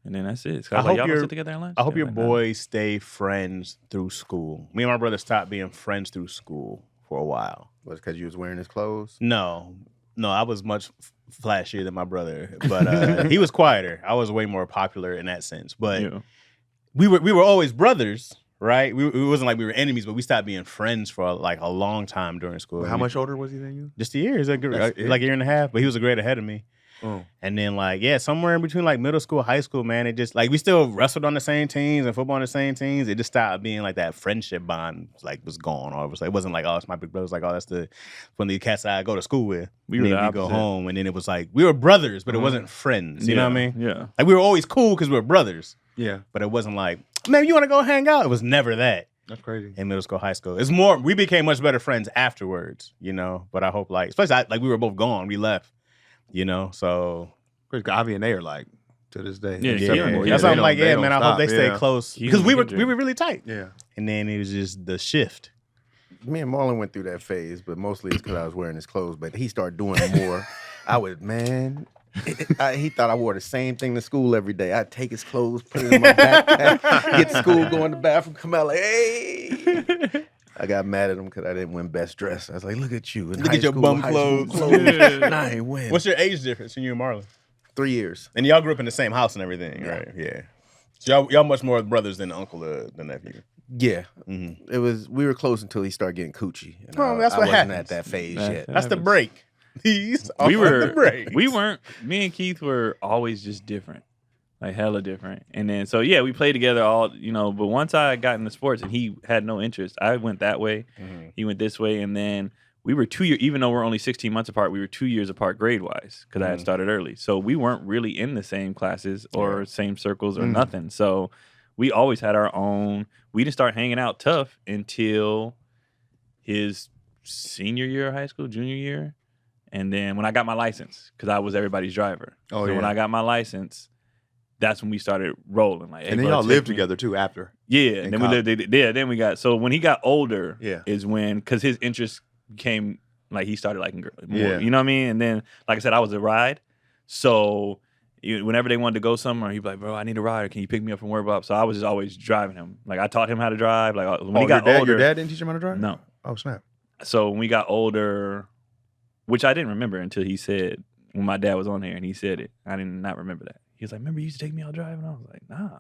And then that's it. So I was like, y'all don't sit together at lunch? I hope your like, boys stay friends through school. Me and my brother stopped being friends through school for a while. Was it because you was wearing his clothes? No, I was much flashier than my brother, but he was quieter. I was way more popular in that sense. But we were always brothers, right? It wasn't like we were enemies, but we stopped being friends for like a long time during school. How much older was he than you? Just a year. He's like a year and a half, but he was a grade ahead of me. Oh. And then somewhere in between like middle school, high school, man, it just like we still wrestled on the same teams and football on the same teams. It just stopped being like that friendship bond was gone. Or it wasn't like, oh, it's my big brother. It was like, oh, that's one of the cats I go to school with. We go home, and then it was like we were brothers, but it wasn't friends. You know what I mean? Yeah. Like we were always cool because we were brothers. Yeah. But it wasn't like, man, you want to go hang out? It was never that. That's crazy. In middle school, high school, it's more. We became much better friends afterwards. But I hope especially we were both gone. We left. So. Avi and they are like to this day. Yeah. That's why I'm like, man, I hope they stay close because we were really tight. Yeah. And then it was just the shift. Me and Marlon went through that phase, but mostly it's because I was wearing his clothes. But he started doing more. He thought I wore the same thing to school every day. I'd take his clothes, put it in my backpack, get to school, go in the bathroom, come out like, hey. I got mad at him because I didn't win best dress. I was like, look at you. Look at your bum clothes. And I ain't win. What's your age difference in you and Marlon? 3 years. And y'all grew up in the same house and everything, right? Yeah. So y'all much more brothers than uncle than nephew. Yeah. Mm-hmm. We were close until he started getting coochie. And that's what happened. I wasn't at that phase yet. That's the break. The break. Me and Keith were always just different. Like hella different. And then we played together all, but once I got into sports and he had no interest, I went that way. Mm-hmm. He went this way, and then we were 2 years, even though we're only 16 months apart, we were 2 years apart grade-wise because I had started early. So we weren't really in the same classes or same circles or nothing. So we always had our own. We didn't start hanging out tough until his senior year of high school, junior year. And then when I got my license, because I was everybody's driver. When I got my license, that's when we started rolling. Like, and then y'all lived together too after. Yeah, and then we lived. Yeah, then we got. So when he got older, is when because his interest became like he started liking girls more. Yeah. You know what I mean? And then, like I said, I was a ride. So whenever they wanted to go somewhere, he'd be like, "Bro, I need a ride. Can you pick me up from work?" So I was just always driving him. Like I taught him how to drive. Like when he got older, your dad didn't teach him how to drive? No. Oh snap! So when we got older, which I didn't remember until he said when my dad was on here and he said it, I did not remember that. He was like, "Remember you used to take me out driving?" I was like, "Nah."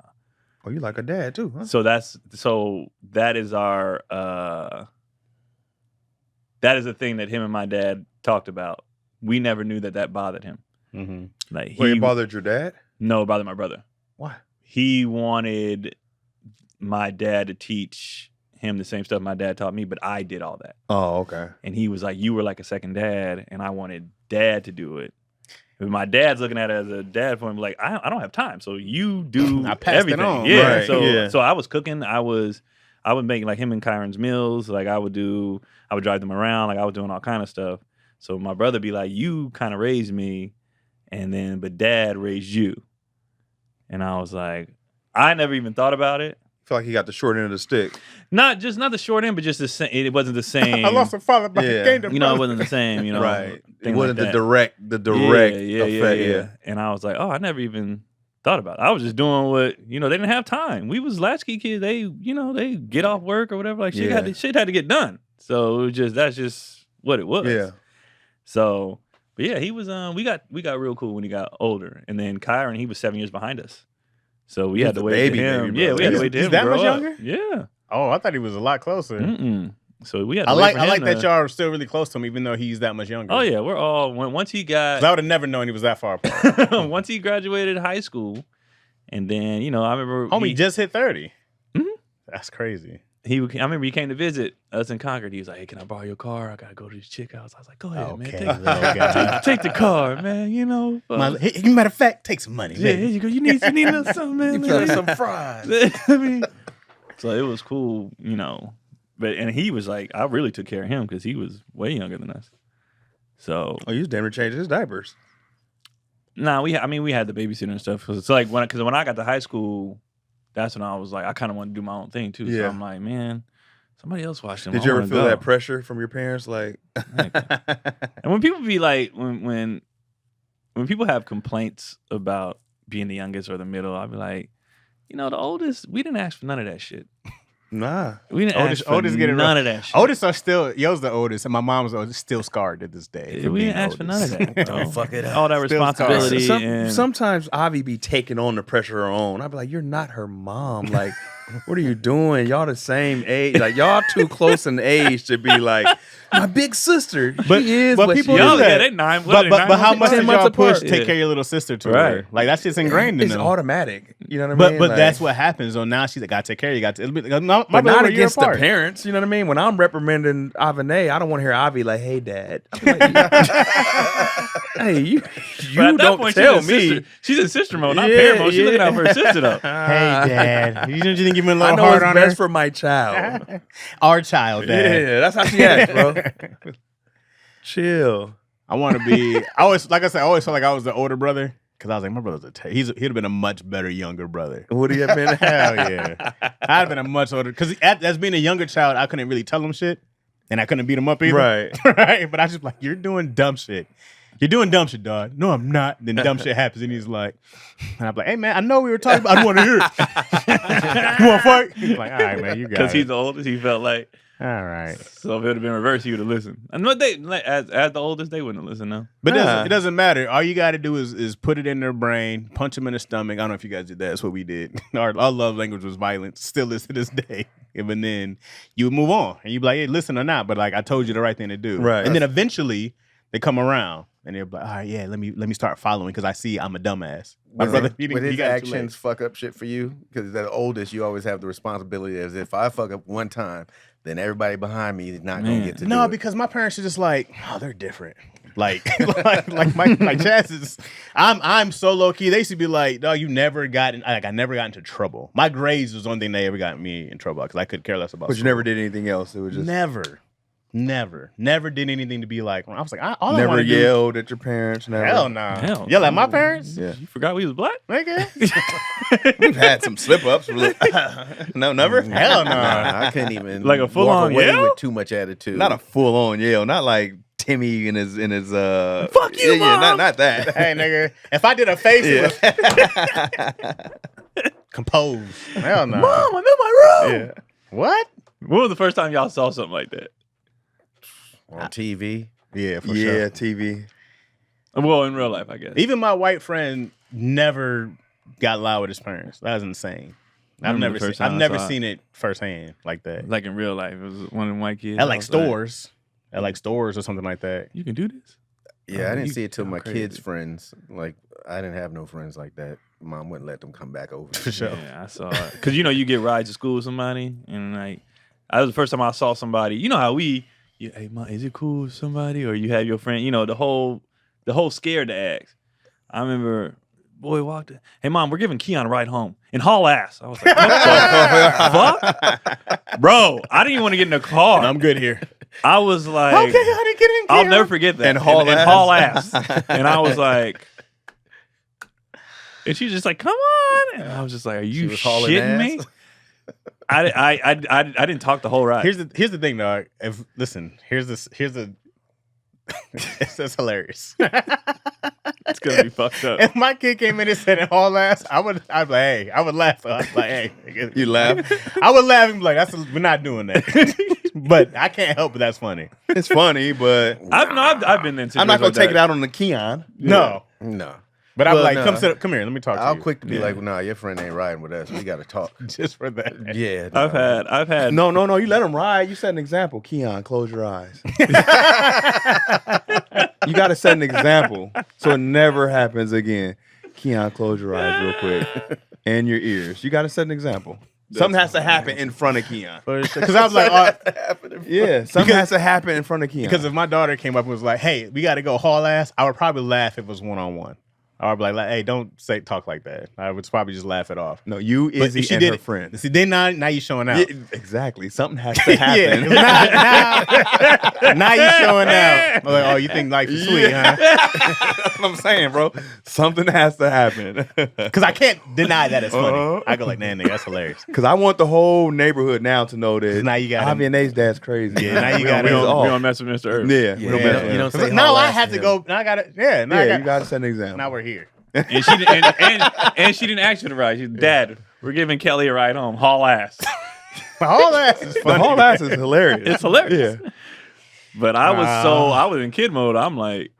Oh, you like a dad too, huh? So that is our that is a thing that him and my dad talked about. We never knew that bothered him. Mm-hmm. Like it bothered your dad? No, it bothered my brother. Why? He wanted my dad to teach him the same stuff my dad taught me, but I did all that. Oh, okay. And he was like, "You were like a second dad," and I wanted dad to do it. My dad's looking at it as a dad for him, like, I don't have time, so you do I passed everything. It on. Yeah. Right. So I was cooking. I would make like him and Kyron's meals. Like I would drive them around. Like I was doing all kind of stuff. So my brother be like, "You kind of raised me, but dad raised you." And I was like, I never even thought about it. I feel like he got the short end of the stick. Not the short end, but just the same. It wasn't the same. I lost a father, but he gained a brother. It wasn't the same. Right. It wasn't the direct effect. Yeah. And I was like, oh, I never even thought about it. I was just doing what they didn't have time. We was latchkey kids. They they get off work or whatever. Like shit had to get done. So it was that's just what it was. Yeah. So, but yeah, he was. We got real cool when he got older, and then Kyron, he was 7 years behind us. So we had to wait for him. Yeah, we had to wait to him. He's that much younger? Yeah. Oh, I thought he was a lot closer. So we had to I wait for him like that y'all are still really close to him, even though he's that much younger. Oh yeah, we're all once he got. I would have never known he was that far apart. Once he graduated high school, and then I remember homie just hit 30. Mm-hmm. That's crazy. I remember he came to visit us in Concord. He was like, "Hey, can I borrow your car? I gotta go to this chick house." I was like, "Go ahead, man. Take the car, man. Matter of fact, take some money. Yeah, here you go. You need something, man. You some fries." So it was cool, and he was like, I really took care of him because he was way younger than us. So you was damn near changing his diapers. Nah, we had the babysitter and stuff. Cause it's like when I got to high school, that's when I was like, I kind of want to do my own thing too. Yeah. So I'm like, man, somebody else watch them. Did you ever feel that pressure from your parents? Like, and when people be like, when people have complaints about being the youngest or the middle, I'd be like, the oldest, we didn't ask for none of that shit. Nah. We didn't ask for none of that shit. Oldest are still, Yo's the oldest, and my mom's still scarred to this day. We didn't ask for none of that. Don't fuck it up. All that responsibility. Sometimes Avi be taking on the pressure her own. I'd be like, you're not her mom. Like, what are you doing? Y'all the same age. Like, y'all too close in age to be like, my big sister. But people do that. They 9. But how much did y'all push Yeah. take care of your little sister to her? Like, that's just ingrained in It's them. automatic. You know what I mean? But like, that's what happens. So now she's like, gotta take care of you. My but not brother, against the parents. You know what I mean? When I'm reprimanding Avane, I don't want to hear Avi like, hey, Dad. Like, hey, you don't tell me. She's in sister mode, not parent mode. She's looking out for her sister, though. Hey, Dad. You didn't give me a I little know hard it's on best her? for my child. Our child, Dad. Yeah, that's how she acts, bro. Chill. I want to be. I always felt like I was the older brother because I was like, my brother's he'd have been a much better younger brother. Would he have been? Hell yeah, I'd have been a much older because as being a younger child, I couldn't really tell him shit, and I couldn't beat him up either. Right. Right. But I was just like, you're doing dumb shit. You're doing dumb shit, dog. No, I'm not. Then dumb shit happens, and he's like, and I'm like, hey man, I know we were talking about. I don't want to hear it. You want to fight? He's like, all right, man, you got it. Because he's the oldest, he felt like. All right. So if it would have been reversed, he would have listened. And what as the oldest, they wouldn't have listened. No, But it doesn't matter. All you got to do is put it in their brain, punch them in the stomach. I don't know if you guys did that. That's what we did. Our love language was violence. Still is to this day. And then you would move on, and you'd be like, hey, listen or not. But like I told you the right thing to do. Right. And then eventually they come around. And they're like, all right, yeah, let me start following because I see I'm a dumbass. My brother, Would his actions fuck up shit for you? Because as the oldest, you always have the responsibility as if I fuck up one time, then everybody behind me is not going to get to do it. Because my parents are just like, oh, they're different. Like Chaz is, I'm so low key. They used to be like, dog, you never got in, like I never got into trouble. My grades was the only thing they ever got me in trouble because I could care less about. But you never did anything else. It was just Never did anything to be like. I was like, all I never yelled at your parents. Never. Hell no. Nah. Yell at my parents? Yeah. You forgot we was black? Nigga. We've had some slip ups. No, never. Hell no. Nah, I couldn't even like a full on yell with too much attitude. Not a full on yell. Not like Timmy in his fuck you, Mom. not that. Hey nigga, if I did a face, it was composed. Hell no. Mom, I'm in my room. Yeah. What? When was the first time y'all saw something like that? On TV. Yeah, for Yeah, sure. TV. Well, in real life, I guess. Even my white friend never got loud with his parents. That was insane. I've never seen it firsthand like that. Like in real life, it was one of them white kids. At like stores. At like stores or something like that. You can do this? Yeah, I didn't see it till sound my crazy. kids' friends. Like, I didn't have no friends like that. Mom wouldn't let them come back over. For sure. Yeah, I saw it. Because, you get rides to school with somebody, and like, that was the first time I saw somebody. You know how hey, Mom, is it cool with somebody? Or you have your friend, the whole scared to ask. I remember, boy walked in, hey, Mom, we're giving Keon a ride home in haul ass. I was like, what the fuck? Bro, I didn't even want to get in the car. I'm good here. I was like, Okay, honey, get in, I'll Keon. never forget that. And haul ass. And I was like, and she was just like, come on. And I was just like, are you shitting me? I didn't talk the whole ride. Here's the thing, dog. It's hilarious. It's gonna be fucked up. If my kid came in and said it all ass, I'd be like, hey, I would laugh. I was like, hey, You laugh? I would laugh and be like, we're not doing that. But I can't help it. That's funny. It's funny, but I've been in situations I'm not gonna like take that. it out on the Keon. No. But I'm Well, like, no. come here. Let me talk to you. I'll quick to be like, well, nah, your friend ain't riding with us. We got to talk. Just for that. Yeah. I've had No. You let him ride. You set an example. Keon, close your eyes. You got to set an example so it never happens again. Keon, close your eyes real quick. And your ears. You got to set an example. Something has to happen in front of Keon. Because I was like, Yeah, something has to happen in front of Keon. because if my daughter came up and was like, hey, we got to go haul ass, I would probably laugh if it was one-on-one. I would be like, hey, don't talk like that. I would probably just laugh it off. No, you, But Izzy, she and did her it. friend. See, then now you showing out. Yeah, exactly. Something has to happen. Now you showing out. I'm like, oh, you think life is sweet, huh? That's what I'm saying, bro. Something has to happen. Because I can't deny that it's funny. I go like, nah, nigga, that's hilarious. Because I want the whole neighborhood now to know that Now you got Javi and A's dad's crazy. Yeah, now you got we it. don't mess with Mr. Earth. Yeah, Yeah, we don't mess with you him. don't say Now haul I ass have to him. go. Now I got it. Yeah, Yeah, you got to set an example. now we're here. And she didn't, and she didn't ask you to ride. She said, Dad, we're giving Kelly a ride home. Haul ass. Haul ass is The funny. whole ass is hilarious. It's hilarious. Yeah. But I was in kid mode. I'm like,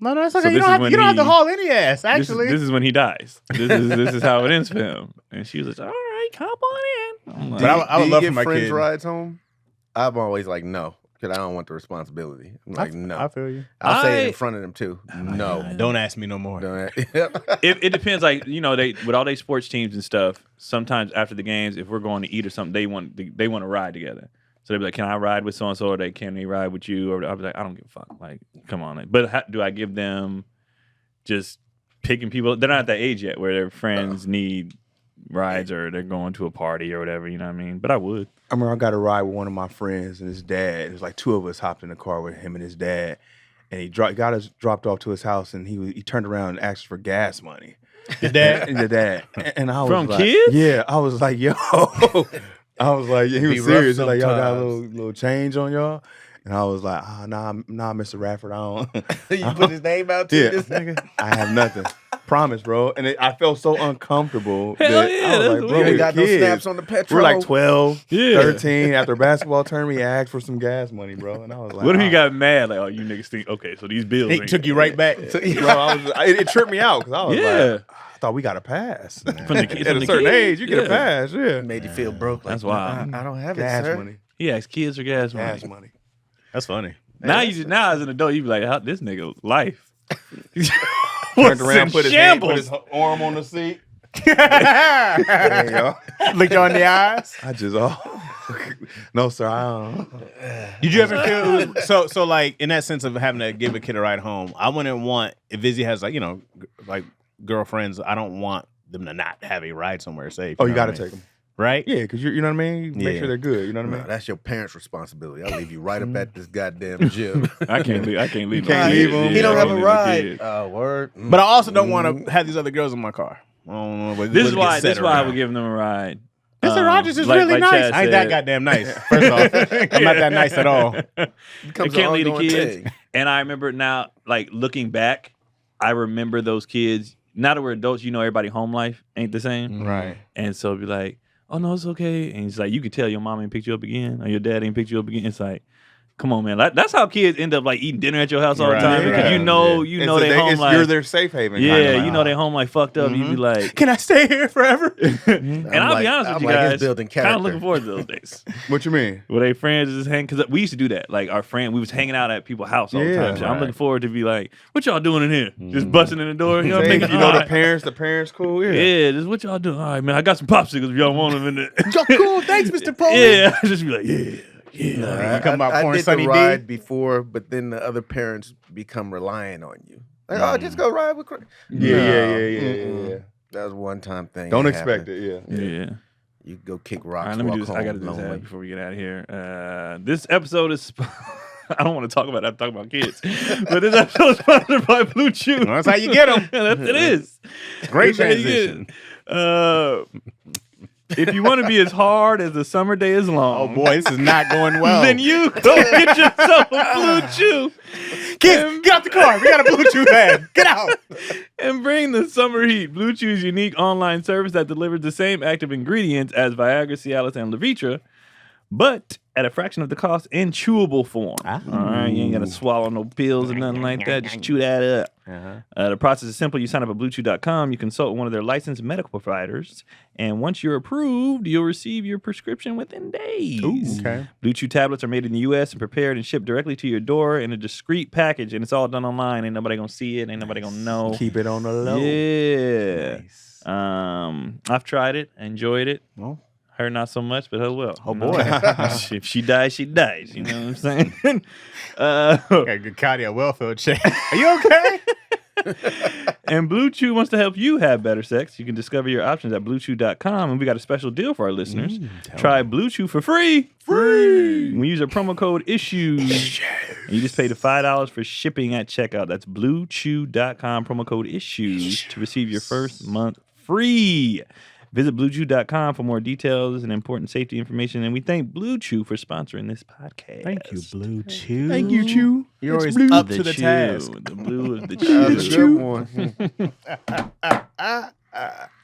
No, it's So okay. You this don't, is have, when to he- haul any ass, actually. this is when he dies. This is how it ends for him. And she was like, all right, hop on in. I'm like, But I would Do you love give for my friends kid. rides home? I'm always like, no, because I don't want the responsibility. I'm like, no. I feel you. I'll say it in front of them too. No. Don't ask me no more. Don't. it depends. Like, they with all their sports teams and stuff. Sometimes after the games, if we're going to eat or something, they want to ride together. So they'd be like, "Can I ride with so and so?" Or can they ride with you? Or I'll be like, "I don't give a fuck." Like, come on. But do I give them just picking people? They're not at that age yet where their friends need rides or they're going to a party or whatever. You know what I mean? But I would. I remember I got a ride with one of my friends and his dad. It was like two of us hopped in the car with him and his dad, and he got us dropped off to his house, and he turned around and asked for gas money. The dad? And the dad, and I was From like, kids? Yeah, I was like, yo, I was like, he Be was rough serious. He's like, y'all got a sometimes. little change on y'all, and I was like, nah, Mr. Radford, I don't. You put his name out to Yeah. this nigga. I have nothing. Promise, bro. And I felt so uncomfortable. Hell that yeah, I was that's like, bro, weird. You we're got no kids. snaps on the petrol. We're like 12, Yeah. 13. After a basketball tournament, he asked for some gas money, bro. And I was like, What if he "Ah." got mad? Like, oh, you niggas think, okay, so these bills. He ain't- took you right back. Bro, it tripped me out because I was Yeah. like, I thought we got a pass. From the kids- At from a the certain kids? age, you get Yeah. a pass. Yeah. Made you feel broke. Like, That's wild. I don't have Gas it, sir. money. He asked kids for gas money. Gas money. That's funny. Now as an adult, you be like, how this nigga life. Turned around, put his hand, put shambles. his arm on the seat. Looked There you you on the eyes. I just, no, sir, I don't. Did you ever feel it was, so like in that sense of having to give a kid a ride home? I wouldn't want if Izzy has like girlfriends. I don't want them to not have a ride somewhere safe. Oh, you know got to what I mean? take them. right? Yeah, because you know what I mean? You make Yeah. sure they're good. You know what I No, mean? that's your parents' responsibility. I'll leave you right up at this goddamn gym. I can't leave. can't my leave kids. him. He don't I have can't a leave my ride. kids. Word. But I also don't want to have these other girls in my car. I don't know what- This what is gets why. said This is why I around. would give them a ride. Mr. Rogers is like- really like nice. Chaz I ain't that said. goddamn nice. First off, I'm not that nice at all. I Becomes can't an leave the ongoing kids. thing. And I remember now, like looking back, I remember those kids. Now that we're adults, everybody home life ain't the same. Right. And so it'd be like, oh no, it's okay. And it's like, you could tell your mom ain't picked you up again, or your dad ain't picked you up again. It's like, come on, man. That's how kids end up like eating dinner at your house all the Right. time because Yeah. you know It's they home life. you're their safe haven. Yeah, kinda like. you know they home life fucked up. You be like, Can I stay here forever? and I'll be honest with you guys, it's building kind of character. looking forward to those days. What you mean? Where they friends just hang, because we used to do that. Like our friend, we was hanging out at people's house all the Yeah, time. So I'm right. looking forward to be like, what y'all doing in here? Just busting in the door. You know, Hey, making, you know all the right. parents cool. Yeah. Yeah, just what y'all doing? All right, man. I got some popsicles if y'all want them in there. Yo, cool. Thanks, Mr. Pole. Yeah, just be like, yeah. You come out I pouring did Sunny the D? ride before, but then the other parents become reliant on you. Like, oh, just go ride with. Yeah. That was a one-time thing. Don't that expect happened. it. Yeah. Yeah. You go kick All rocks. right, let me do walk this. I got to home do this lonely. ad before we get out of here. This episode is. I don't want to talk about it. I'm talking about kids. But this episode is sponsored by BlueChew. That's how you get them. It is. Great That's how you get it. If you want to be as hard as the summer day is long, Oh boy, this is not going well. then you go get yourself a BlueChew Kids, get out the car. We got a Bluetooth ad. Get out. and bring the summer heat. BlueChew's unique online service that delivers the same active ingredients as Viagra, Cialis, and Levitra, but at a fraction of the cost in chewable form. All right, you ain't got to swallow no pills or nothing like that. Just chew that up. The process is simple. You sign up at BlueChew.com. You consult one of their licensed medical providers. And once you're approved, you'll receive your prescription within days. Okay. BlueChew tablets are made in the U.S. and prepared and shipped directly to your door in a discreet package. And it's all done online. Ain't nobody going to see it. Ain't nobody going to know. Keep it on the low. Yeah. Nice. I've tried it. Enjoyed it. Well, Her not so much, but her will. Oh, You know? boy. If she dies, she dies. You know what I'm saying? got a good cardio welfare check. Are you okay? And BlueChew wants to help you have better sex. You can discover your options at BlueChew.com. And we got a special deal for our listeners. Try BlueChew for free. Free. When you use our promo code ISSUES. And you just pay the $5 for shipping at checkout. That's BlueChew.com, promo code ISSUES to receive your first month free. Visit BlueChew.com for more details and important safety information. And we thank BlueChew for sponsoring this podcast. Thank you, Blue Chew. Thank you, Chew. You're It's always blue. up to the Chew, task. The blue of the That was a chew. good one.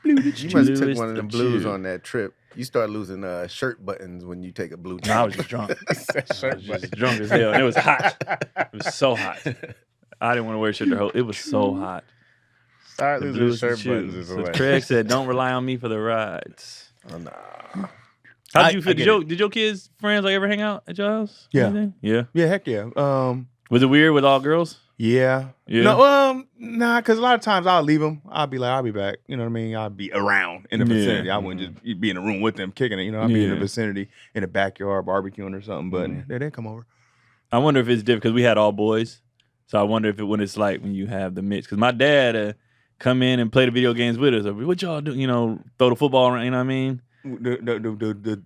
Blue You Chew must is took one of the them blues chew. on that trip. You start losing shirt buttons when you take a blue. No, I was just drunk. I was just drunk as hell. And it was hot. It was so hot. I didn't want to wear a shirt the whole. It was so hot. Start The losing blue is the shirt chew. buttons is So the way. Craig said, "Don't rely on me for the rides." Oh, nah. How I- did you feel? I get Did your kids friends like ever hang out at your house? Yeah. Anything? Yeah. Yeah, heck yeah. Was it weird with all girls? Yeah. Yeah. No, nah, because a lot of times I'll leave them. I'll be like, I'll be back. You know what I mean? I'll be around in the Yeah. vicinity. I wouldn't just be in the room with them kicking it. You know, I'll be in the Yeah. vicinity, in the backyard, barbecuing or something. But they come over. I wonder if it's different because we had all boys. So I wonder if when it's like when you have the mix. Because my dad come in and play the video games with us. Or, what y'all do? You know, throw the football around. You know what I mean?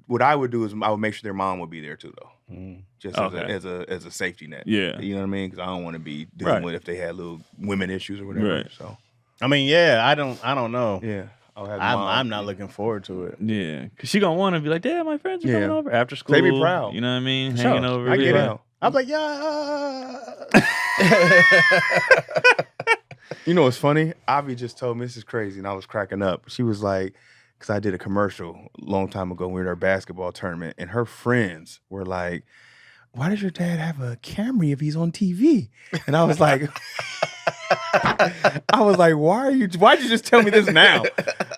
What I would do is I would make sure their mom would be there too, though, just Okay. as a safety net. Yeah. You know what I mean? Because I don't want to be dealing Right. with if they had little women issues or whatever. Right. So I mean, yeah, I don't know. yeah, I'll have the mom. I'm not looking forward to it. Yeah. Because she going to want to be like, Dad, my friends are coming Yeah. over after school. They be proud. You know what I mean? Sure. Hanging over. I get yeah. it. I'm like, yeah. You know what's funny? Avi just told me, this is crazy, and I was cracking up. She was like, because I did a commercial a long time ago when we were at our basketball tournament, and her friends were like, why does your dad have a Camry if he's on TV? And I was like, why'd you just tell me this now?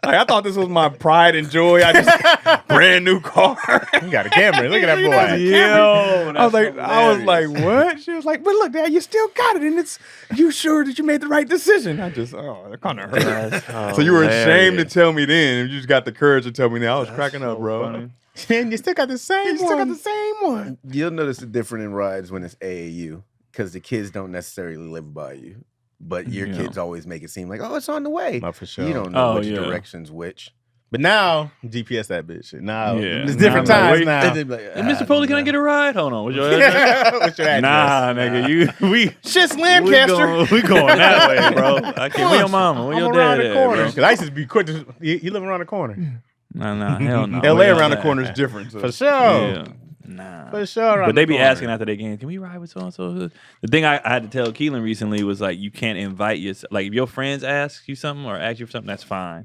Like, I thought this was my pride and joy. I just brand new car. You got a camera. Look at that You boy. know, it's a Yo, Camry. I was like, hilarious. what? She was like, but look, Dad, you still got it, and you sure that you made the right decision? I just, that kind of hurt. So you were ashamed to tell me then, and you just got the courage to tell me now. I was cracking up, bro. funny. And you still got the same You still got one. the same one. You'll notice the difference in rides when it's AAU because the kids don't necessarily live by you, but your Yeah. kids always make it seem like, oh, it's on the way. Not for sure. You don't know Oh, which yeah. direction's which. But now, GPS that bitch. Now, Yeah. it's different Now I'm times like, now. And they be like, Hey, Mr. Foley, can I get a ride? Hold on. What's your address? What's your address? Nah, nigga. We Shit's Lancaster. we going that way, bro. I can't. Where your mama? Where I'm your around dad the at, corner. bro? Because I used to be quick to, you live around the corner. Nah, hell no. LA Where around the y'all corner at? is different. So. For sure. Yeah. Nah. For sure. But they be asking after their game, can we ride with so-and-so? The thing I had to tell Keelan recently was like, you can't invite yourself. Like, if your friends ask you something or ask you for something, that's fine.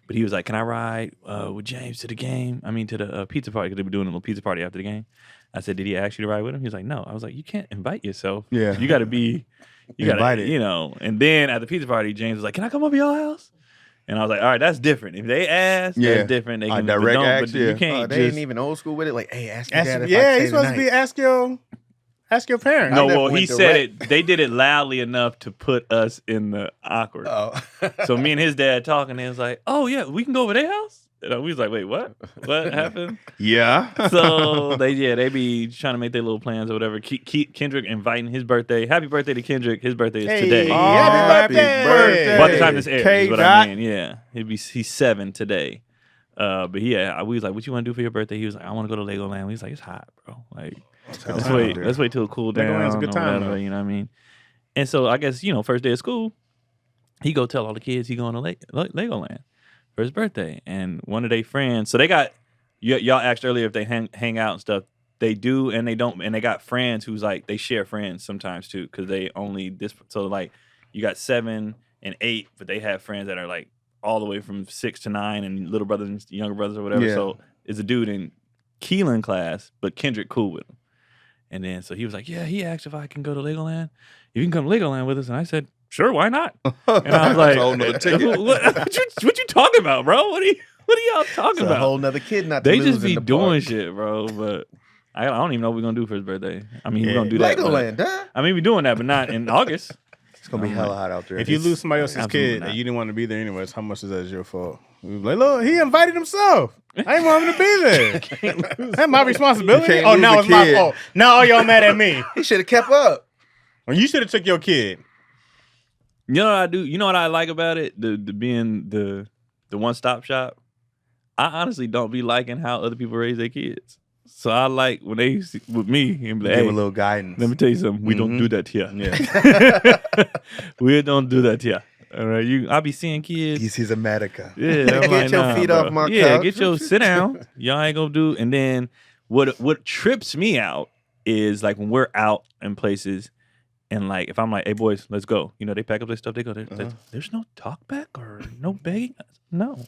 But he was like, can I ride with James to the game? I mean, to the pizza party, because they were doing a little pizza party after the game. I said, did he ask you to ride with him? He was like, no. I was like, you can't invite yourself. Yeah. You got to be, you got to, Invited. you know. And then at the pizza party, James was like, can I come over to your house? And I was like, all right, that's different. If they ask, Yeah. that's different. They can direct but ask, you yeah. can't they just. ain't even old school with it. Like, hey, ask your dad if I Yeah, can he's stay supposed to be tonight. ask your parents. No, never well, he went said direct. it. They did it loudly enough to put us in the awkward. Oh. So me and his dad talking, and it was like, "Oh yeah, we can go over their house." And we was like, "Wait, what? What happened?" Yeah. So they be trying to make their little plans or whatever. Kendrick inviting his birthday. Happy birthday to Kendrick. His birthday is Hey, today. happy birthday. By the time this airs, is what K-Dot. I mean. Yeah, he's 7 today. But we was like, "What you want to do for your birthday?" He was like, "I want to go to Legoland." We was like, "It's hot, bro. Like, let's wait till it cool down." Legoland's a good or time, whatever, though. you know what I mean? And so I guess first day of school, he go tell all the kids he going to Legoland for his birthday, and one of their friends. So they got y'all asked earlier if they hang out and stuff. They do and they don't, and they got friends who's like they share friends sometimes too because they only this. So like you got 7 and 8, but they have friends that are like all the way from 6 to 9 and little brothers and younger brothers or whatever. Yeah. So it's a dude in Keelan class, but Kendrick cool with him. And then so he was like, yeah, he asked if I can go to Legoland. You can come to Legoland with us, and I said, sure, why not? And I was like, That's a whole nother ticket. what you talking about, bro? What are y'all talking It's a about? whole nother kid not They to just lose be in the doing park. shit, bro. But I don't even know what we're gonna do for his birthday. I mean, we're gonna do that. but- Legoland, huh? I mean, we're doing that, but not in August. It's gonna be hella hot out there. If you lose somebody else's Absolutely kid not. and you didn't want to be there anyways, how much is that your fault? We was like, look, he invited himself. I didn't want him to be there. That's my responsibility. You can't Oh, lose now a it's my kid. fault. Now all y'all mad at me. He should have kept up. Well, you should have took your kid. You know what I do? You know what I like about it? The being the one-stop shop. I honestly don't be liking how other people raise their kids. So I like when they with me and be like, give hey, a little guidance. let me tell you something. We don't do that here. Yeah. We don't do that here. All right, I'll be seeing kids. He's a medica. Yeah, I'm Get your feet bro. off my Yeah, couch. get your sit down. Y'all ain't gonna do. And then what trips me out is like when we're out in places, and like if I'm like, hey boys, let's go. You know, they pack up their stuff. They go. There's no talk back or no begging. No,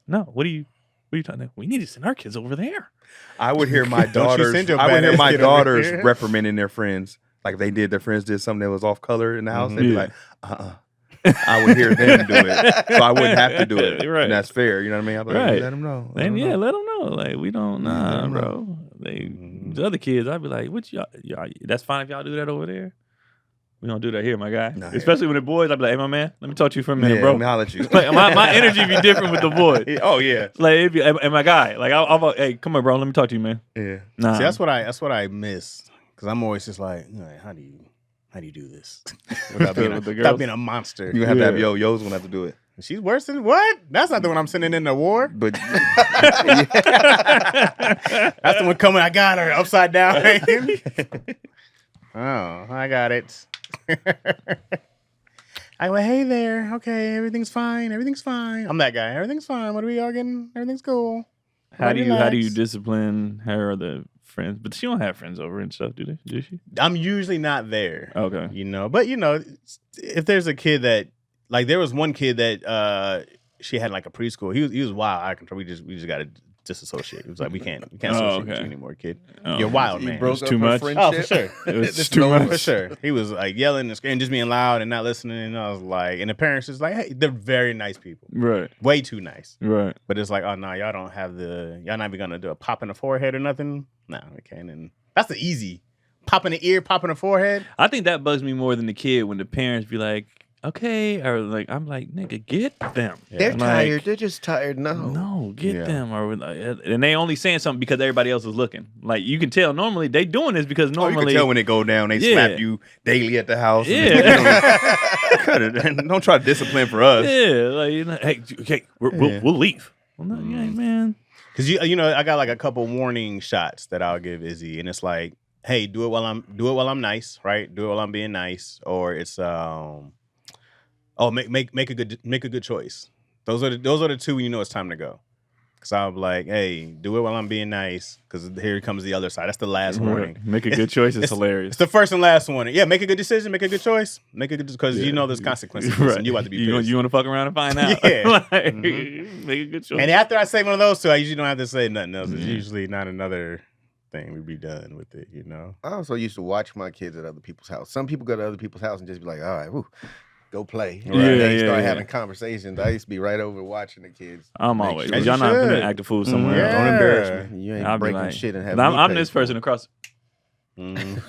no. What are you talking about? We need to send our kids over there. I would hear my daughters. Reprimanding their friends. Like if their friends did something that was off color in the house, they'd be like, I would hear them do it, so I wouldn't have to do it. Right. And that's fair. You know what I mean? I'm like, Right. let them know. Let them know. Like we don't, bro. The other kids, I'd be like, what y'all? That's fine if y'all do that over there. We don't do that here, my guy. Nah, especially when the boys, I'd be like, hey, my man, let me talk to you for a minute, bro. Let me holler at you. Like, my energy be different with the boys. Oh yeah. Like, and my guy, like, I'm like, hey, come on, bro, let me talk to you, man. Yeah. See, that's what I miss, because I'm always just like, how do you do this without being a monster? You have to have Yo's gonna have to do it. She's worse than what? That's not the one I'm sending in the war. But that's the one coming. I got her upside down. Oh, I got it. I went, hey there. Okay, everything's fine. I'm that guy. Everything's fine. What are we all getting? Everything's cool. How do you discipline her or the friends? But she don't have friends over and stuff, do they? Does she? I'm usually not there. Okay. But if there's a kid that, like, there was one kid that she had like a preschool. He was wild, out of control. We just got to disassociate. It was like we can't associate with you anymore, kid. You're wild, man. Broke too much. Oh, for sure. It was too much for sure. He was like yelling and screaming, just being loud and not listening. And I was like, and the parents just like, hey, they're very nice people, right? Way too nice, right? But it's like, oh no, y'all don't have y'all not even gonna do a pop in the forehead or nothing. No, we can't. And that's the easy pop in the ear, pop in the forehead. I think that bugs me more than the kid when the parents be like, okay, or like I'm like, nigga, get them. They're I'm tired. like, They're just tired. No, get them. Or and they only saying something because everybody else is looking. Like you can tell normally they doing this because normally you can tell when they go down, they slap you daily at the house. Yeah, cut it. And don't try to discipline for us. Yeah, like hey, okay, we'll leave. Well, no, you ain't, man. Because I got like a couple warning shots that I'll give Izzy, and it's like, hey, do it while I'm nice, right? Do it while I'm being nice, or it's make a good choice. Those are the two when you know it's time to go. Cause I'm like, hey, do it while I'm being nice. Cause here comes the other side. That's the last warning. Make a good choice. It's hilarious. It's the first and last warning. Yeah, make a good decision. Make a good choice. Make a good because you know there's consequences. Right. And you have to be pissed. You want to fuck around and find out. Yeah. Like, make a good choice. And after I say one of those two, I usually don't have to say nothing else. It's usually not another thing. We'd be done with it. I also used to watch my kids at other people's house. Some people go to other people's house and just be like, all right, woo, go play. Right. They start having conversations. I used to be right over watching the kids. I'm always. sure. Y'all not You gonna should. act a fool somewhere. Yeah. Don't embarrass me. You ain't I'll be breaking like, shit and having I'm this person across. Mm.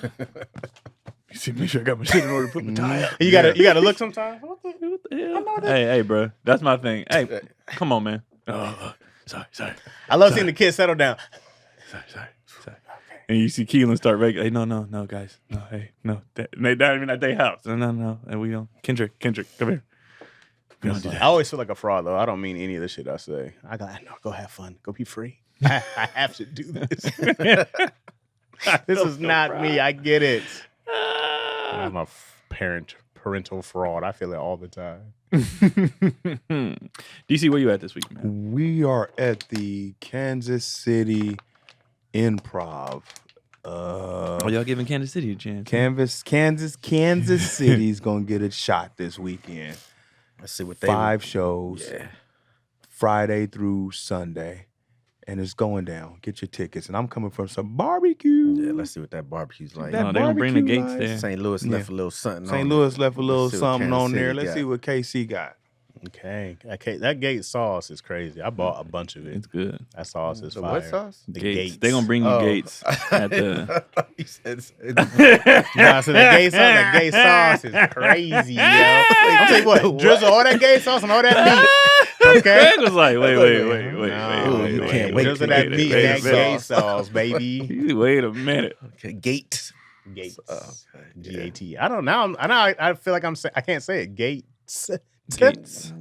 You see, make sure I got my shit in order to put my tie up. You gotta look sometimes. What the hell? Hey, bro, that's my thing. Hey, come on, man. Oh, sorry. I love seeing the kids settle down. Sorry. And you see Keelan start making, hey, no, guys. No, hey, no. They're not even at their house. No. And we don't. Kendrick, come here. We don't do I that. always feel like a fraud, though. I don't mean any of the shit I say. Go have fun. Go be free. I have to do this. This is not me. I get it. I'm a parental fraud. I feel it all the time. DC, where you at this week, man? We are at the Kansas City Improv. Y'all giving Kansas City a chance? Kansas City's gonna get a shot this weekend. Let's see what they 5 shows. Yeah. Friday through Sunday. And it's going down. Get your tickets. And I'm coming from some barbecue. Yeah, let's see what that barbecue's like. That They're gonna bring the barbecue gates lights. there. St. Louis left a little something. St. Louis left a little Let's see what something Kansas on there. City Let's got. see what KC got. Okay. That gate sauce is crazy. I bought a bunch of it. It's good. That sauce is The fire. what sauce? The Gates. They're gonna bring you gates at the. You said Nah, so the gay sauce is crazy, yo. I'll tell you what, drizzle all that gay sauce and all that meat. Okay? Greg was like, wait. you can't wait Drizzle to that get meat the and that gay gay sauce. sauce, baby. Wait a minute. Okay, Gates. Gates. Okay, GAT. I don't know. I feel like I can't say it. Gates. Gates.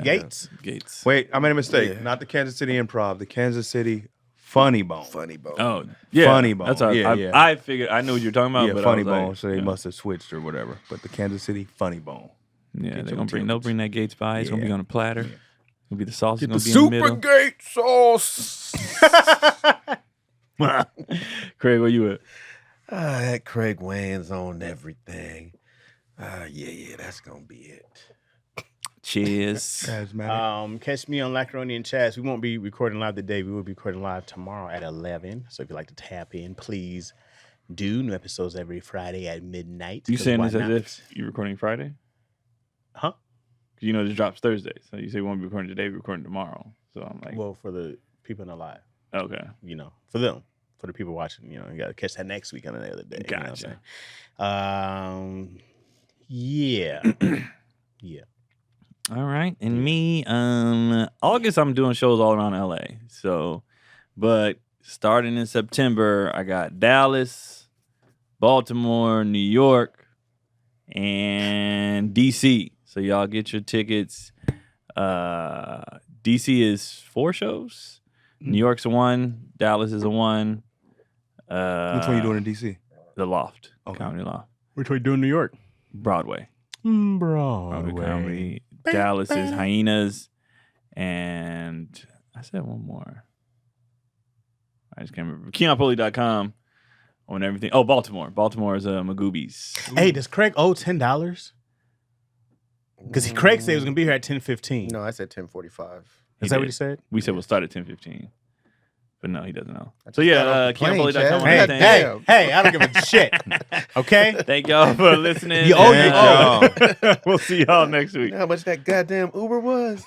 Gates. Gates. Wait, I made a mistake. Yeah. Not the Kansas City Improv. The Kansas City Funny Bone. Funny bone. Oh, yeah. Funny Bone. That's all. Yeah. I figured I knew what you were talking about. Yeah, but Funny I was Bone. like, So they yeah. must have switched or whatever. But the Kansas City Funny Bone. Yeah, they'll bring that Gates by. It's gonna be on a platter. It'll be the sauce. Get It's the gonna be in the middle. Supergate sauce. Craig, where you at? That Craig Wayans on everything. Yeah, that's gonna be it. Cheers. Catch me on Macaroni and Chaz. We won't be recording live today. We will be recording live tomorrow at 11. So if you'd like to tap in, please do. New episodes every Friday at midnight. You saying this as if you're recording Friday? Huh? Because you know this drops Thursday. So you say we won't be recording today, we're recording tomorrow. So I'm like, Well, for the people in the live. okay. You know, for them. For the people watching, you know, you got to catch that next week on the other day. Gotcha. You know yeah. Yeah. All right. And me, August, I'm doing shows all around LA. So, but starting in September, I got Dallas, Baltimore, New York, and DC. So y'all get your tickets. DC is 4 shows. New York's a 1. Dallas is a 1. Which one you doing in DC? The Loft. Okay. Comedy Loft. Which one you doing in New York? Broadway. Broadway. Comedy. Dallas is Hyenas. And I said one more. I just can't remember. KeonPoli.com on everything. Oh, Baltimore. Baltimore is Magoobies. Hey, does Craig owe $10? Because Craig said he was going to be here at 10:15. No, I said 10:45. Is that what he said? We said we'll start at 10:15. But no, he doesn't know. I So just yeah, got off the plane, KeonPoli.com. Chaz. on Hey, everything. hey, I don't give a shit. Okay? Thank y'all for listening. You owe and, you owe. we'll see y'all next week. You know how much that goddamn Uber was?